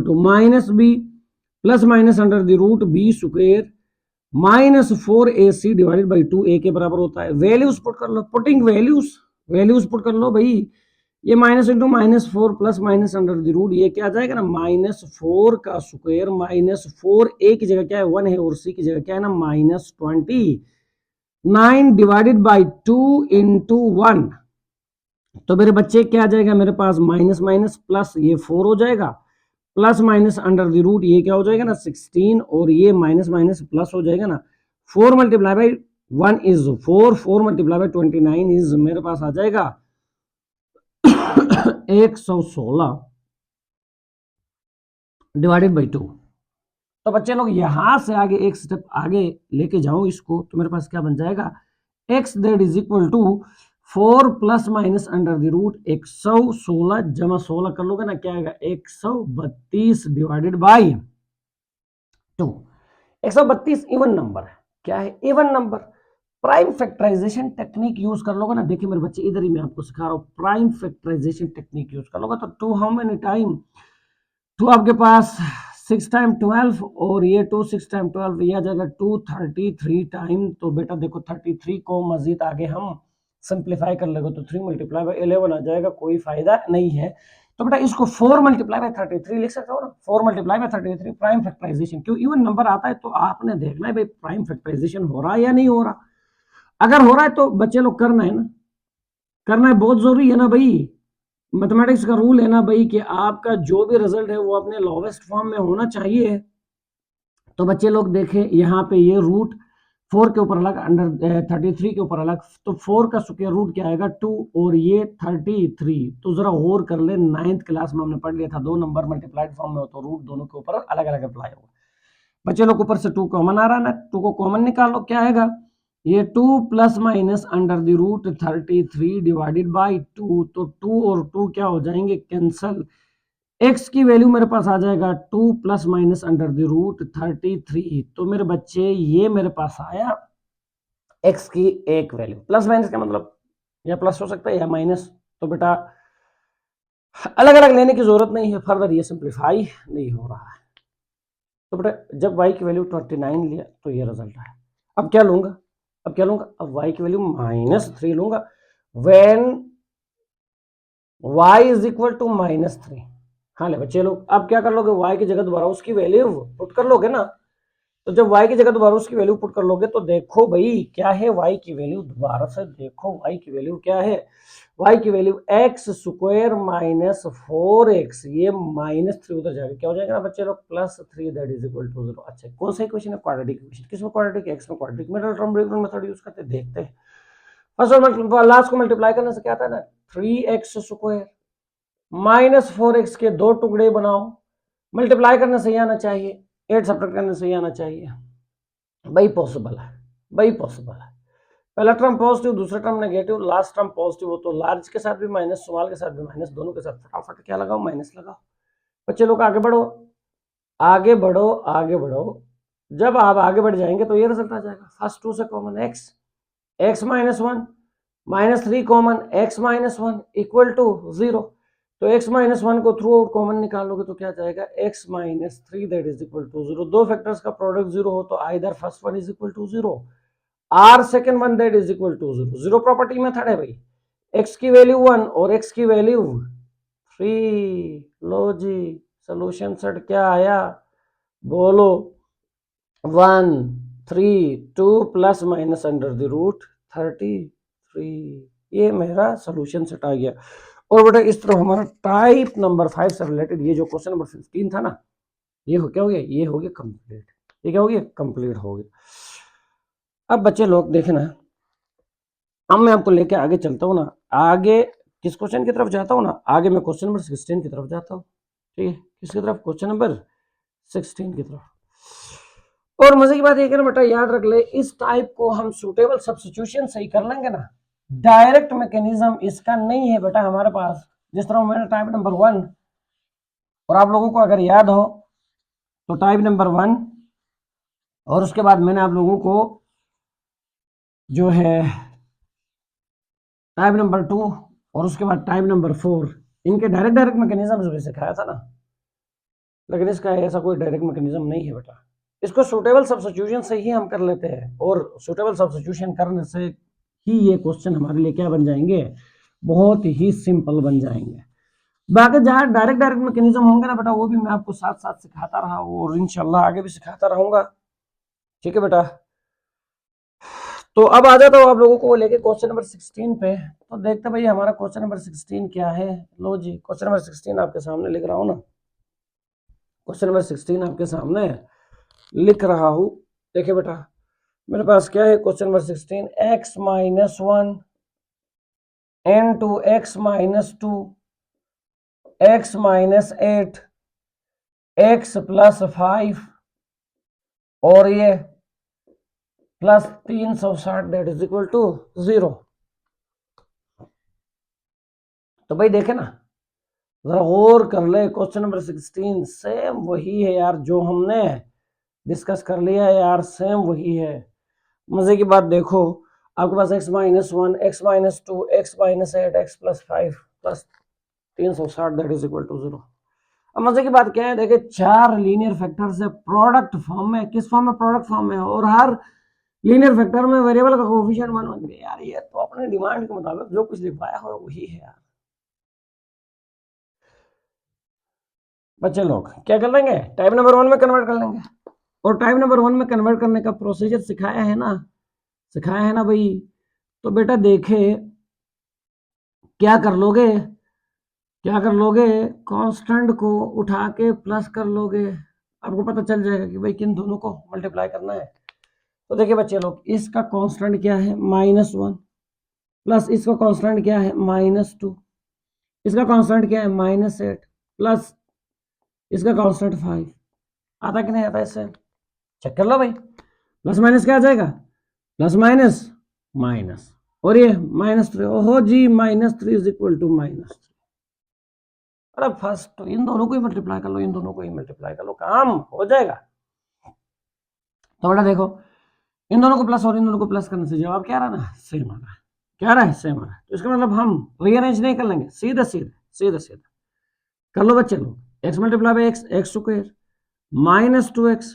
to minus b plus minus under the root b square -4ac divided by 2a के बराबर होता है। वैल्यूज पुट कर लो, पुटिंग वैल्यूज पुट कर लो भाई। ये minus into -4 plus minus under the root ये क्या आ जाएगा ना -4 का स्क्वायर -4 a की जगह क्या है 1 है और c की जगह क्या है ना -29 डिवाइडेड बाई 2 इंटू 1। तो मेरे बच्चे क्या आ जाएगा मेरे पास माइनस माइनस प्लस ये 4 हो जाएगा plus minus under the root ये क्या हो जाएगा ना 16 और ये माइनस माइनस प्लस हो जाएगा ना 4 multiply by 1 is 4, 4 multiply by 29 is मेरे पास आ जाएगा 116 डिवाइडेड बाई 2। तो बच्चे लोग यहां से आगे एक स्टेप आगे लेके जाओ इसको तो मेरे पास क्या बन जाएगा x that is equal to 4 plus minus under the root 116 जमा 16 कर लोगे ना क्या आएगा 132 डिवाइडेड बाई 2। 132 इवन नंबर है, क्या है even number. Prime factorisation technique use कर लोगे ना, देखिए मेरे बच्चे इधर ही मैं आपको सिखा रहा हूँ प्राइम फैक्टराइजेशन टेक्निक यूज कर लोगे तो 2 हाउ मेनी टाइम 2 आपके पास 6 टाइम 12 और ये 2 6 टाइम 12 ये आ जाएगा 233 टाइम। तो बेटा देखो 33 को मजीद आगे हम सिंप्लीफाई कर लेंगे तो 3 मल्टीप्लाई बाई 11 आ जाएगा, कोई फायदा नहीं है। तो बेटा इसको 4 मल्टीप्लाई बाई 33 लिख सकते हो ना, 4 मल्टीप्लाई बाई 33 प्राइम फैक्टराइजेशन। क्यों इवन नंबर आता है तो आपने देखना है भाई प्राइम फैक्टराइजेशन हो रहा है या नहीं हो रहा। अगर हो रहा है तो बच्चे लोग करना है ना, करना है बहुत जरूरी है ना भाई। मैथमेटिक्स का रूल है ना भाई कि आपका जो भी रिजल्ट है वो अपने लोवेस्ट फॉर्म में होना चाहिए। तो बच्चे लोग देखें यहाँ पे ये रूट 4 के ऊपर अलग अंडर 33 के ऊपर अलग, तो 4 का स्क्वायर रूट क्या आएगा 2 और ये 33। तो जरा और कर ले, 9th क्लास में हमने पढ़ लिया था 2 नंबर मल्टीप्लाइड फॉर्म में हो तो रूट दोनों के ऊपर अलग अलग अप्लाई होगा। बच्चे लोग ऊपर से 2 कॉमन आ रहा है ना, 2 को कॉमन निकालो क्या आएगा ये 2 plus minus under the root 33 divided by 2। तो 2 और 2 क्या हो जाएंगे कैंसल, x की वैल्यू मेरे पास आ जाएगा 2 plus minus under the root 33। तो मेरे बच्चे ये मेरे पास आया x की एक वैल्यू। प्लस माइनस का मतलब या प्लस हो सकता है या माइनस, तो बेटा अलग अलग लेने की जरूरत नहीं है, फर्दर ये सिंप्लीफाई नहीं हो रहा है। तो बेटा जब y की वैल्यू 29 लिया तो ये रिजल्ट आया। अब क्या लूंगा, अब y की वैल्यू -3 लूंगा when y is equal to -3। हाँ ले बच्चे लोग अब क्या कर लोगे y की जगह दोबारा उसकी वैल्यू पुट कर लोगे ना। तो जब y की जगह दोबारा उसकी वैल्यू पुट कर लोगे तो देखो भाई क्या है y की वैल्यू, दोबारा से देखो y की वैल्यू क्या है, y की वैल्यू x स्क्वायर -4x, ये -3 उधर जाएगा क्या हो जाएगा ना बच्चे लोग +3 दैट इज इक्वल टू 0। अच्छा कौन सा इक्वेशन है क्वाड्रेटिक इक्वेशन, किसमें क्वाड्रेटिक x में quadratic, middle term breakdown method use करते देखते हैं। फर्स्ट और लास्ट को मल्टीप्लाई करने से क्या आता है ना 3x स्क्वायर -4x के 2 टुकड़े बनाओ, मल्टीप्लाई करने से ही आना चाहिए, 8 सब्ट्रैक्ट करने से ही आना चाहिए। भाई पॉसिबल है, भाई पॉसिबल है। पहला टर्म पॉजिटिव दूसरा term negative, last term positive हो तो लार्ज के साथ भी माइनस स्मॉल के साथ भी माइनस, दोनों के साथ फटाफट क्या लगाओ माइनस लगाओ। बच्चे लोग आगे बढ़ो आगे बढ़ो आगे बढ़ो, जब आप आगे बढ़ जाएंगे तो ये रिजल्ट आ जाएगा। फर्स्ट 2 से common x -1 -3 common x -1 equal to 0। तो x -1 को थ्रू आउट कॉमन निकालोगे तो क्या जाएगा x -3 that is equal to 0। दो फैक्टर्स का प्रोडक्ट 0 हो तो either first one is equal to 0 or second one that is equal to 0। 0 property method है भाई, x की वैल्यू 1 और x की वैल्यू 3। लो जी सॉल्यूशन सेट क्या आया बोलो 1 3 2 plus minus under the root 33, ये मेरा सॉल्यूशन सेट आ गया। और बेटा इस तरह हमारा टाइप नंबर 5 से रिलेटेड ये जो क्वेश्चन नंबर 15 था ना ये क्या हो गया, ये हो गया कंप्लीट, ये क्या हो गया कंप्लीट हो गया। अब बच्चे लोग देखे ना, अब मैं आपको लेके आगे चलता हूँ ना, आगे किस क्वेश्चन की तरफ जाता हूँ ना, आगे मैं क्वेश्चन नंबर 16 की तरफ जाता हूँ। ठीक है किसकी तरफ, क्वेश्चन नंबर 16 की तरफ। और मजे की बात ये ना बेटा याद रख ले इस टाइप को हम सुटेबल सब्स्टिट्यूशन से ही कर लेंगे ना, डायरेक्ट मैकेनिज्म इसका नहीं है बेटा हमारे पास। जिस तरह मैंने टाइप नंबर 1 और आप लोगों को अगर याद हो तो टाइप नंबर 1 और उसके बाद मैंने आप लोगों को जो है टाइप नंबर 2 और उसके बाद टाइप नंबर 4 इनके डायरेक्ट मैकेनिज्म भी सिखाया था ना, लेकिन इसका ऐसा कोई डायरेक्ट मैकेनिज्म नहीं है बेटा। इसको सूटेबल सब्स्टिट्यूशन से ही हम कर लेते हैं और सूटेबल सब्स्टिट्यूशन करने से ही ये क्वेश्चन हमारे लिए क्या बन जाएंगे, बहुत ही सिंपल बन जाएंगे। बाकी जहाँ डायरेक्ट मैकेनिज्म होंगे ना बेटा, वो भी मैं आपको साथ साथ सिखाता रहा और इंशाल्लाह आगे भी सिखाता रहूंगा। ठीक है बेटा, तो अब आ जाता हूँ आप लोगों को लेके क्वेश्चन नंबर 16 पे। तो देखते भाई हमारा क्वेश्चन नंबर 16 क्या है। लो जी, क्वेश्चन नंबर 16 आपके सामने लिख रहा हूँ ना, क्वेश्चन नंबर 16 आपके सामने लिख रहा हूँ। देखिए बेटा, मेरे पास क्या है question number 16, x minus 1 into x minus 2 x minus 8 x plus 5 और ये plus 360 that is equal to 0। तो भाई देखे ना, जरा गौर कर ले, क्वेश्चन नंबर 16 सेम वही है यार जो हमने डिस्कस कर लिया है यार, सेम वही है। मजे की बात देखो, आपके पास x minus 1 x minus 2 x minus 8 x plus 5 plus 360 that is equal to 0। अब मजे की बात क्या है, देखिए 4 लीनियर फैक्टर से प्रोडक्ट फॉर्म में, किस फॉर्म में, प्रोडक्ट फॉर्म में, और हर लीनियर फैक्टर में वेरिएबल का कोएफिशिएंट 1 1 यार, ये तो अपने डिमांड के मुताबिक जो कुछ लिखवाया हो वही है यार। बच्चे लोग क्या कर लेंगे, टाइप नंबर 1 में कन्वर्ट कर लेंगे। और टाइप नंबर 1 में कन्वर्ट करने का प्रोसीजर सिखाया है ना, सिखाया है ना भाई। तो बेटा देखे क्या कर लोगे, क्या कर लोगे, कांस्टेंट को उठा के प्लस कर लोगे, आपको पता चल जाएगा कि भाई किन दोनों को मल्टीप्लाई करना है। तो देखिए बच्चे लोग, इसका कांस्टेंट क्या है -1 प्लस इसका कांस्टेंट क्या है -2, इसका कांस्टेंट क्या है -8 प्लस इसका कांस्टेंट 5। आता कि नहीं आता, इससे चेक कर लो भाई। प्लस माइनस क्या आ जाएगा, प्लस माइनस माइनस, और ये -3, ओहो जी -3 इज इक्वल टू -3। अरे फर्स्ट तो इन दोनों को ही मल्टीप्लाई कर लो, इन दोनों को ही मल्टीप्लाई कर लो, काम हो जाएगा। तो बेटा देखो, इन दोनों को प्लस और इन दोनों को प्लस करने से जवाब क्या रहा ना, सेम आ रहा है। क्या रहा है, सेम आ रहा है। तो इसका मतलब हम रीअरेंज नहीं कर लेंगे, सीधे सीधे सीधे सीधे कर लो बच्चे लोग। X multiply by x, x square -2x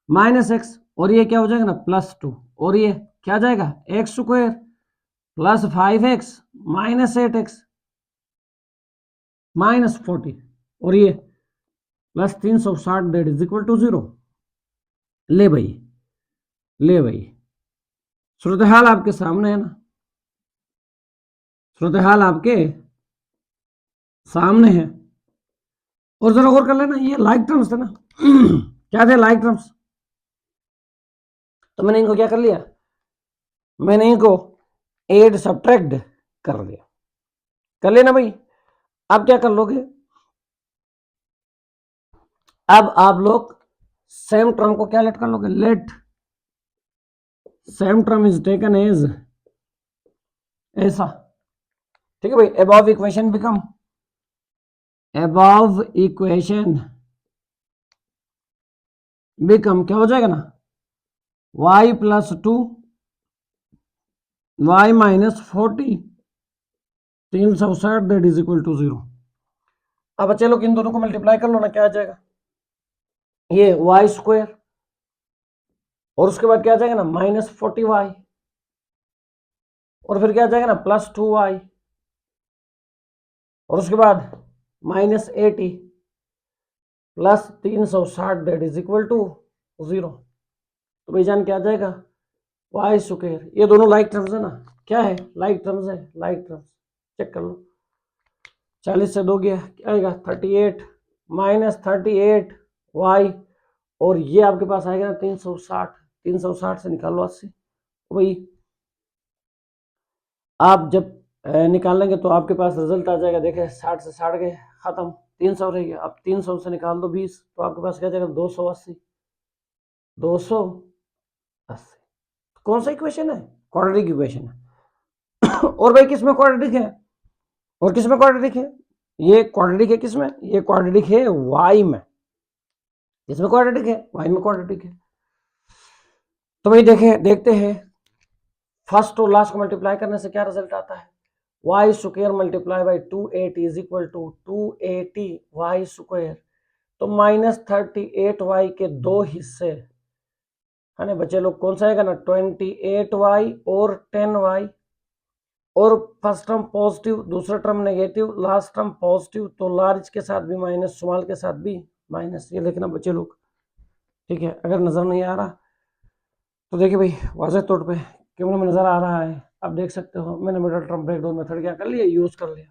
minus x, और ये क्या हो जाएगा ना +2, और ये क्या जाएगा x square plus 5x minus 8x -40, और ये plus 360 that is equal to 0। ले भाई, ले भाई, सूरत-ए-हाल आपके सामने है ना, सूरत-ए-हाल आपके सामने है। और जरा गौर कर लेना, ये लाइक टर्म्स थे ना क्या थे लाइक टर्म्स, तो मैंने इनको क्या कर लिया, मैंने इनको एड सब्ट्रैक्ट कर दिया, कर लेना भाई। अब क्या कर लोगे, अब आप लोग सेम टर्म को क्या लेट कर लोगे, let same term is taken as ऐसा। ठीक है भाई, above equation become, above equation become क्या हो जाएगा ना, y plus 2 y minus 40 360 that is equal to 0। अब बच्चे लोग इन दोनों को मल्टीप्लाई कर लो ना, क्या आ जाएगा, ये y स्क्वायर और उसके बाद क्या आ जाएगा ना -40y, और फिर क्या आ जाएगा ना +2y, और उसके बाद -80 plus 360 that is equal to 0। तो भाई जान क्या आ जाएगा, वाई स्क्वायर। ये दोनों लाइक टर्म्स है ना, क्या है लाइक टर्म्स है, लाइक टर्म्स चेक कर लो। 40 से 2 गया, क्या आएगा 38 -38 वाई, और ये आपके पास आएगा ना 360, 360 से निकालो 80। भाई आप जब निकालेंगे तो आपके पास रिजल्ट आ जाएगा, देखे 60 से 60 गए खत्म, 300 रह गया। अब 300 से निकाल दो 20, तो आपके पास क्या जाएगा 280, 280। कौन सा इक्वेशन है, क्वाड्रेटिक इक्वेशन है और भाई किसमें क्वाड्रेटिक है, और किसमें क्वाड्रेटिक है, ये क्वाड्रेटिक है किसमें, ये क्वाड्रेटिक है वाई में, किसमें क्वाड्रेटिक है, वाई में क्वाड्रेटिक है। तो भाई देखते हैं फर्स्ट और लास्ट को मल्टीप्लाई करने से क्या रिजल्ट आता है, y square multiply by 280 is equal to 280 y square, तो -38y के दो हिस्से है ना बच्चे लोग, कौन सा आएगा ना 28y और 10y, और फर्स्ट टर्म पॉजिटिव, दूसरा term negative, last term positive, तो लार्ज के साथ भी माइनस, स्मॉल के साथ भी माइनस, ये देखना बच्चे लोग, ठीक है। अगर नजर नहीं आ रहा तो देखिए भाई वाज़ेह तौर पे कैमरे में नजर आ रहा है, आप देख सकते हो मैंने मिडिल टर्म ब्रेकडाउन मेथड क्या कर लिया, यूज कर लिया।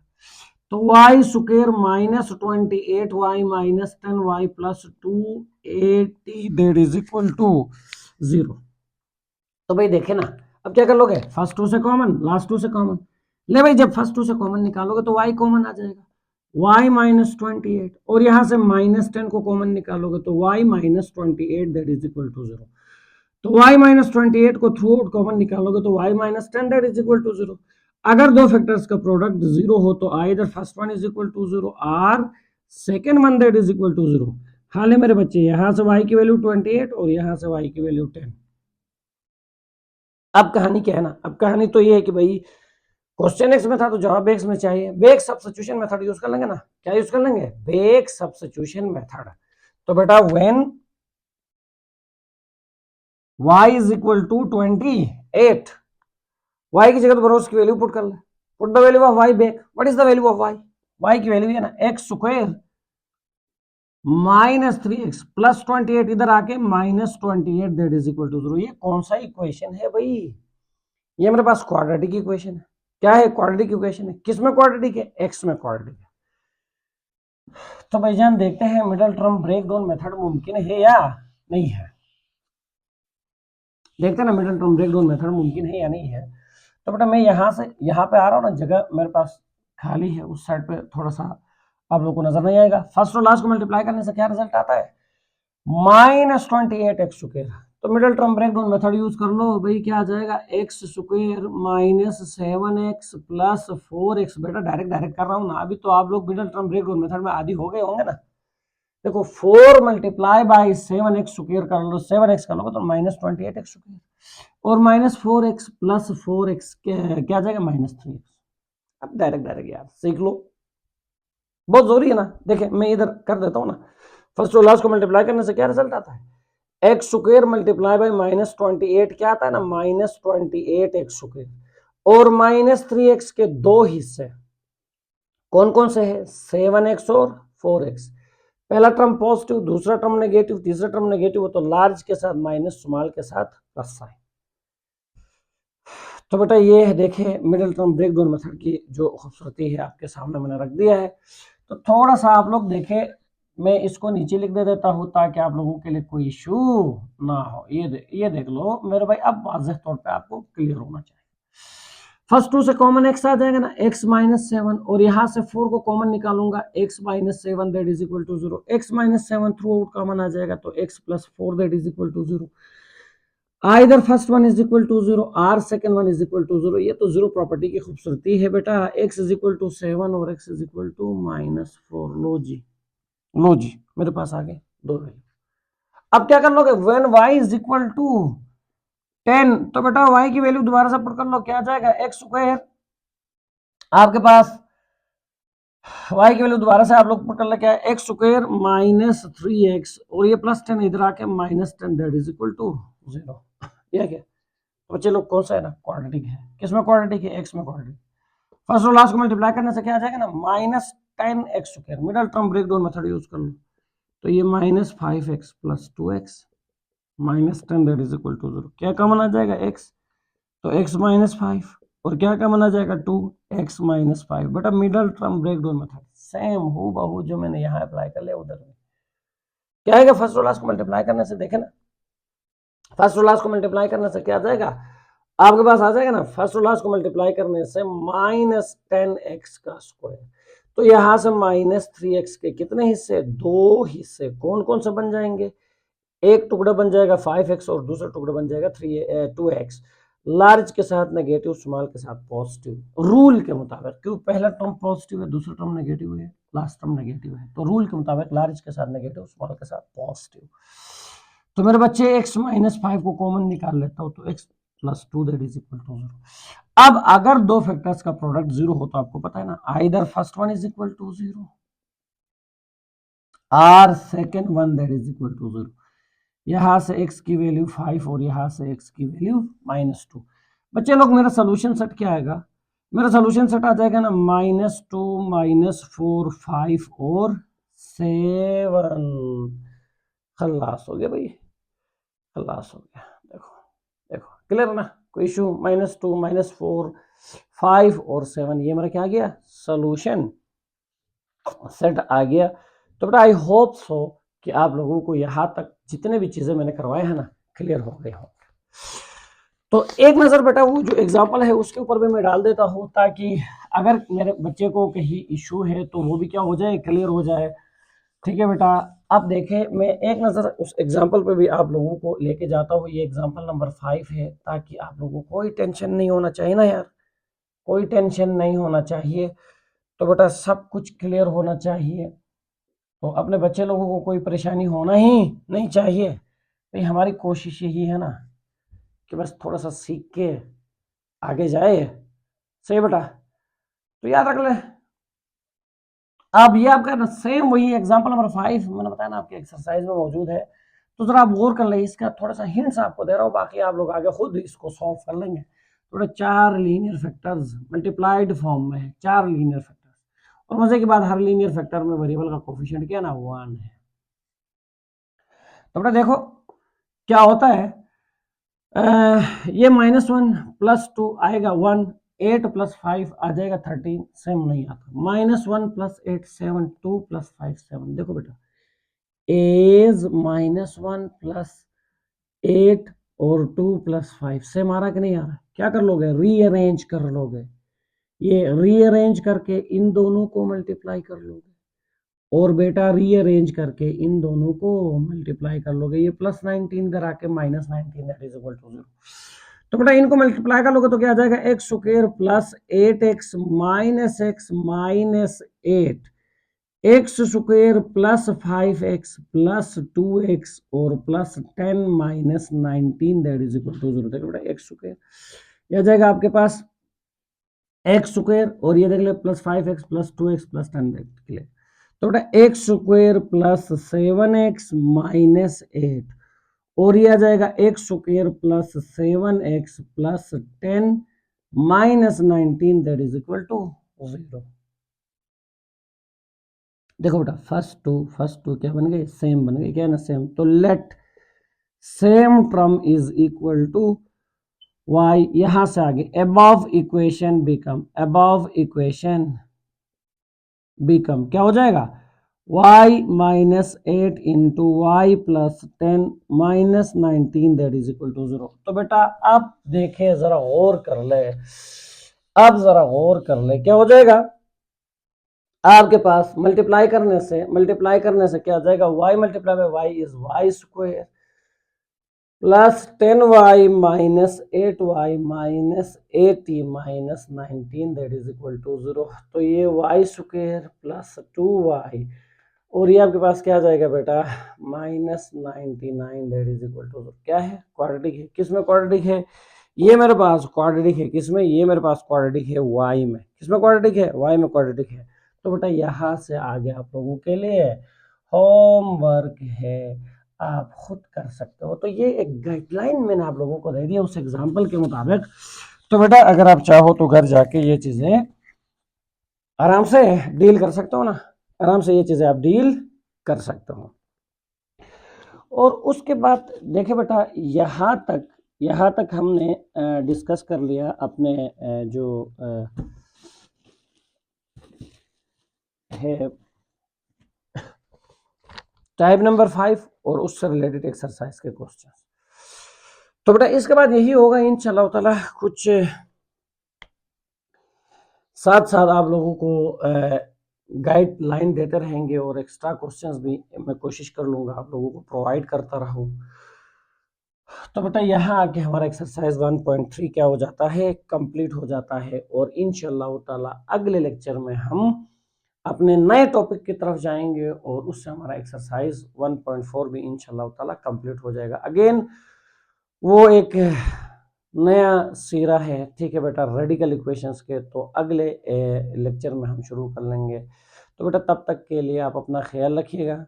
तो y square -28y minus 10y plus 280 that is equal to 0। तो भाई देखे ना, अब क्या कर लोगे, फर्स्ट टू से कॉमन, लास्ट टू से कॉमन ले भाई, जब फर्स्ट टू से कॉमन निकालोगे तो y कॉमन आ जाएगा, y -28, और यहां से -10 को कॉमन निकालोगे तो y -28 that is equal to 0। तो y -28 को थ्रू आउट कॉमन निकालोगे तो y -10 that is equal to 0। अगर दो फैक्टर्स का प्रोडक्ट 0 हो तो either first one is equal to 0 और second one that is equal to 0। हाल है मेरे बच्चे, यहां से y की वैल्यू 28 और यहां से y की वैल्यू 10। अब कहानी क्या है ना, अब कहानी तो ये है कि भाई क्वेश्चन एक्स में था तो जवाब एक्स में चाहिए, बेक सब्स्टिट्यूशन मेथड यूज कर लेंगे ना, क्या यूज कर लेंगे, बेक सब्स्टिट्यूशन मेथड। तो बेटा when y is equal to 28, y की जगह पर उसकी वैल्यू पुट कर ले, put the value of y back, what is the value of y, y की वैल्यू है ना x स्क्वायर -3x प्लस 28 इधर आके -28 दैट इज इक्वल टू 0। ये कौन सा इक्वेशन है भाई, ये मेरे पास क्वाड्रेटिक इक्वेशन है। क्या है, क्वाड्रेटिक इक्वेशन है, किसमें क्वाड्रेटिक है, x में क्वाड्रेटिक है। तो भाईजान देखते हैं मिडिल टर्म ब्रेकडाउन मेथड मुमकिन है या नहीं है, देखते हैं ना मिडिल टर्म ब्रेकडाउन मेथड मुमकिन है या नहीं है। तो बेटा मैं यहाँ से यहाँ पे आ रहा हूँ ना, जगह मेरे पास खाली है, उस साइड पे थोड़ा सा आप लोग को नजर नहीं आएगा। फर्स्ट और लास्ट को मल्टीप्लाई करने से क्या रिजल्ट आता है, -28x स्क्वायर। तो middle term breakdown method use कर लो भाई, क्या आ जाएगा x square -7x plus 4x। बेटा डायरेक्ट डायरेक्ट कर रहा हूँ ना, अभी तो आप लोग मिडिल टर्म ब्रेकडाउन मेथड में आदि हो गए होंगे ना। देखो 4 मल्टीप्लाई बाई 7x स्क्वायर कर लो, 7x कर लो तो -28x स्क्वायर, और -4x प्लस 4x क्या आ जाएगा -3x। अब डायरेक्ट डायरेक्ट यार सीख लो, बहुत जरूरी है ना। देखे मैं इधर कर देता हूँ ना, फर्स्ट और लास्ट को मल्टीप्लाई करने से क्या रिजल्ट आता है, एक्स स्क्वायर मल्टीप्लाई बाई -28 क्या आता है ना -28x स्क्वायर, और -3x के दो हिस्से कौन कौन से है, 7x और 4x। पहला टर्म पॉजिटिव, दूसरा टर्म नेगेटिव, तीसरा टर्म नेगेटिव हो तो लार्ज के साथ माइनस, स्मॉल के साथ प्लस साइन। तो बेटा ये है देखे मिडिल टर्म ब्रेकडाउन मेथड की जो खूबसूरती है आपके सामने मैंने रख दिया है। तो थोड़ा सा आप लोग देखे, मैं इसको नीचे लिख दे देता हूँ ताकि आप लोगों के लिए कोई इशू ना हो। ये देख लो मेरे भाई, अब वाज़ेह तौर पे आपको क्लियर होना चाहिए। फर्स्ट टू से कॉमन x आ जाएगा ना, x -7, और यहां से 4 को कॉमन निकालूंगा, x -7 that is equal to 0। x -7 through out common आ जाएगा तो x + 4 that is equal to 0। Either first one is equal to 0 और second one is equal to 0। ये तो 0 प्रॉपर्टी की खूबसूरती है बेटा, x इज इक्वल टू 7 और x इज इक्वल टू -4। लो जी मेरे पास आ गए दो वैल्यू। अब क्या कर लोगे, when y is equal to 10, तो बेटा y की वैल्यू दोबारा से पुट कर लो, क्या आ जाएगा, x स्क्वायर आपके पास y की वैल्यू दोबारा से आप लोग पुट कर ले, क्या है, x स्क्वायर -3x, और ये +10 इधर आके -10 दैट इज इक्वल टू 0। ये क्या, तो बच्चे लोग कौन सा है ना, क्वाड्रेटिक है। किसमें क्वाड्रेटिक है, x में क्वाड्रेटिक। फर्स्ट और लास्ट को मल्टीप्लाई करने से क्या आ जाएगा ना, -10x square. Middle term breakdown method use कर लो, तो ये -5x + 2x -10 that is equal to 0। क्या कॉमन आ जाएगा, x, तो x -5, और क्या कॉमन आ जाएगा 2, x -5। बेटा middle term breakdown method same हूँ बहू जो मैंने यहाँ अप्लाई कर लिया उधर में क्या आएगा, फर्स्ट और लास्ट को मल्टीप्लाई करने से। देखे ना, फर्स्ट और लास्ट को मल्टीप्लाई करने से क्या आ जाएगा, आपके पास आ जाएगा ना, फर्स्ट और लास्ट को मल्टीप्लाई करने से -10x का स्क्वायर। तो यहां से -3x के कितने हिस्से, दो हिस्से, कौन कौन से बन जाएंगे, एक टुकड़ा बन जाएगा 5x और दूसरा टुकड़ा बन जाएगा 2x। लार्ज के साथ नेगेटिव, स्मॉल के साथ पॉजिटिव रूल के मुताबिक, क्यों पहला टर्म पॉजिटिव है, दूसरा टर्म नेगेटिव है, लास्ट टर्म नेगेटिव है, तो रूल के मुताबिक लार्ज के साथ नेगेटिव, स्मॉल के साथ पॉजिटिव। तो मेरे बच्चे x माइनस 5 को कॉमन निकाल लेता हूं, तो x plus 2 that is equal to 0। अब अगर दो फैक्टर्स का प्रोडक्ट 0 हो तो आपको पता है ना, either first one is equal to 0 और second one that is equal to 0। यहां से x की वैल्यू 5 और यहां से x की वैल्यू -2। बच्चे लोग मेरा सोल्यूशन सेट क्या आएगा, मेरा सोल्यूशन सेट आ जाएगा ना -2 -4 5 और 7। खल्लास हो गया भाई, खल्लास हो गया। देखो देखो क्लियर ना, कोई इशू, -2 -4 5 और 7, ये मेरा क्या आ गया, सोल्यूशन सेट आ गया। तो बेटा आई होप सो कि आप लोगों को यहाँ तक जितने भी चीजें मैंने करवाए हैं ना क्लियर हो गए होंगे। तो एक नजर बेटा वो जो एग्जांपल है उसके ऊपर भी मैं डाल देता हूँ, ताकि अगर मेरे बच्चे को कहीं इशू है तो वो भी क्या हो जाए, क्लियर हो जाए। ठीक है बेटा, अब देखें मैं एक नजर उस एग्जांपल पे भी आप लोगों को लेके जाता हूँ। ये एग्जांपल नंबर 5 है, ताकि आप लोगों को कोई टेंशन नहीं होना चाहिए ना यार, कोई टेंशन नहीं होना चाहिए। तो बेटा सब कुछ क्लियर होना चाहिए, तो अपने बच्चे लोगों को कोई परेशानी होना ही नहीं चाहिए। भाई हमारी कोशिश यही है ना कि बस थोड़ा सा सीख के आगे जाए। सही बेटा, तो याद रख ले। अब ये आपका ना सेम वही एग्जांपल नंबर 5 मैंने बताया ना आपके एक्सरसाइज में मौजूद है, तो जरा आप गौर कर ले, इसका थोड़ा सा हिंट्स आपको दे रहा हूँ, बाकी आप लोग आगे खुद इसको सॉल्व कर लेंगे। थोड़ा 4 लीनियर फैक्टर्स मल्टीप्लाइड फॉर्म में है, 4 लीनियर फैक्टर्स, और मजे की बात हर लीनियर फैक्टर में वेरिएबल का कोफिशिएंट क्या ना 1 है। तो बेटा देखो क्या होता है, ये -1 +2 आएगा 1, 8 + 5 आ जाएगा 13, सेम नहीं आता। -1 + 8 7, 2 + 5 7। देखो बेटा एज -1 + 8 और 2 + 5 सेम आ रहा कि नहीं आ रहा, क्या कर लोगे, रीअरेंज कर लोगे। ये रीअरेंज करके इन दोनों को मल्टीप्लाई कर लोगे, और बेटा रीअरेंज करके इन दोनों को मल्टीप्लाई कर लोगे। ये +19 इधर आके -19 दैट इज इक्वल टू 0। तो बेटा इनको मल्टीप्लाई कर लोगे तो क्या आ जाएगा, x² + 8x - x - 8, x² + 5x + 2x और +10 - 19 दैट इज इक्वल टू 0। देखो बेटा x², यह आ जाएगा आपके पास x² और ये देख ले +5x + 2x + 10 देख ले, तो बेटा x² + 7x - 8 और ये आ जाएगा x² + 7x + 10 - 19 that is equal to 0। देखो बेटा फर्स्ट टू क्या बन गए, सेम बन गए, क्या ना सेम। तो let same term is equal to y, यहां से आगे अबव इक्वेशन बिकम क्या हो जाएगा, y - 8 × y + 10 - 19 that is equal to 0। तो बेटा अब देखें, जरा गौर कर ले, अब जरा गौर कर ले, क्या हो जाएगा आपके पास मल्टीप्लाई करने से क्या आ जाएगा, y × y is y² +10y - 8y - 80 - 19 that is equal to 0। तो ये y² + 2y और ये आपके पास क्या आ जाएगा बेटा -99 दैट इज इक्वल टू 0। क्या है, क्वाड्रेटिक है। किसमें क्वाड्रेटिक है, ये मेरे पास क्वाड्रेटिक है, किसमें, ये मेरे पास क्वाड्रेटिक है y में। किसमें क्वाड्रेटिक है, y में क्वाड्रेटिक है। तो बेटा यहाँ से आगे आप लोगों के लिए होमवर्क है, आप खुद कर सकते हो। तो ये एक गाइडलाइन मैंने आप लोगों को दे दी उस एग्जाम्पल के मुताबिक। तो बेटा अगर आप चाहो तो घर जाके ये चीजें आराम से डील कर सकते हो ना, आराम से ये चीजें आप डील कर सकते हो। और उसके बाद देखे बेटा यहाँ तक हमने डिस्कस कर लिया अपने जो है टाइप नंबर 5 और उससे रिलेटेड एक्सरसाइज के क्वेश्चन। तो बेटा इसके बाद यही होगा इंशाल्लाह ताला, कुछ साथ साथ आप लोगों को गाइडलाइन देते रहेंगे और एक्स्ट्रा क्वेश्चंस भी मैं कोशिश कर लूँगा आप लोगों को प्रोवाइड करता रहूँ। तो बेटा यहाँ आके हमारा एक्सरसाइज 1.3 क्या हो जाता है, कंप्लीट हो जाता है। और इंशाल्लाह ताला अगले लेक्चर में हम अपने नए टॉपिक की तरफ जाएंगे और उससे हमारा एक्सरसाइज 1.4 भी इंशाल्लाह ताला कंप्लीट हो जाएगा। अगेन वो एक नया सीरा है, ठीक है बेटा, रेडिकल इक्वेशंस के, तो अगले लेक्चर में हम शुरू कर लेंगे। तो बेटा तब तक के लिए आप अपना ख्याल रखिएगा,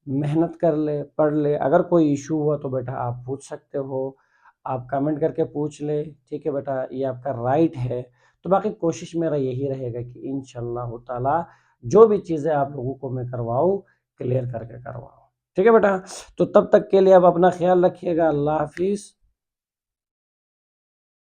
मेहनत कर ले, पढ़ ले। अगर कोई इशू हुआ तो बेटा आप पूछ सकते हो, आप कमेंट करके पूछ ले, ठीक है बेटा, ये आपका राइट है। तो बाकी कोशिश मेरा यही रहेगा कि इंशाल्लाह ताला जो भी चीज़ें आप लोगों को मैं करवाऊँ, क्लियर करके करवाऊँ, ठीक है बेटा। तो तब तक के लिए आप अपना ख्याल रखिएगा। अल्लाह हाफिज़।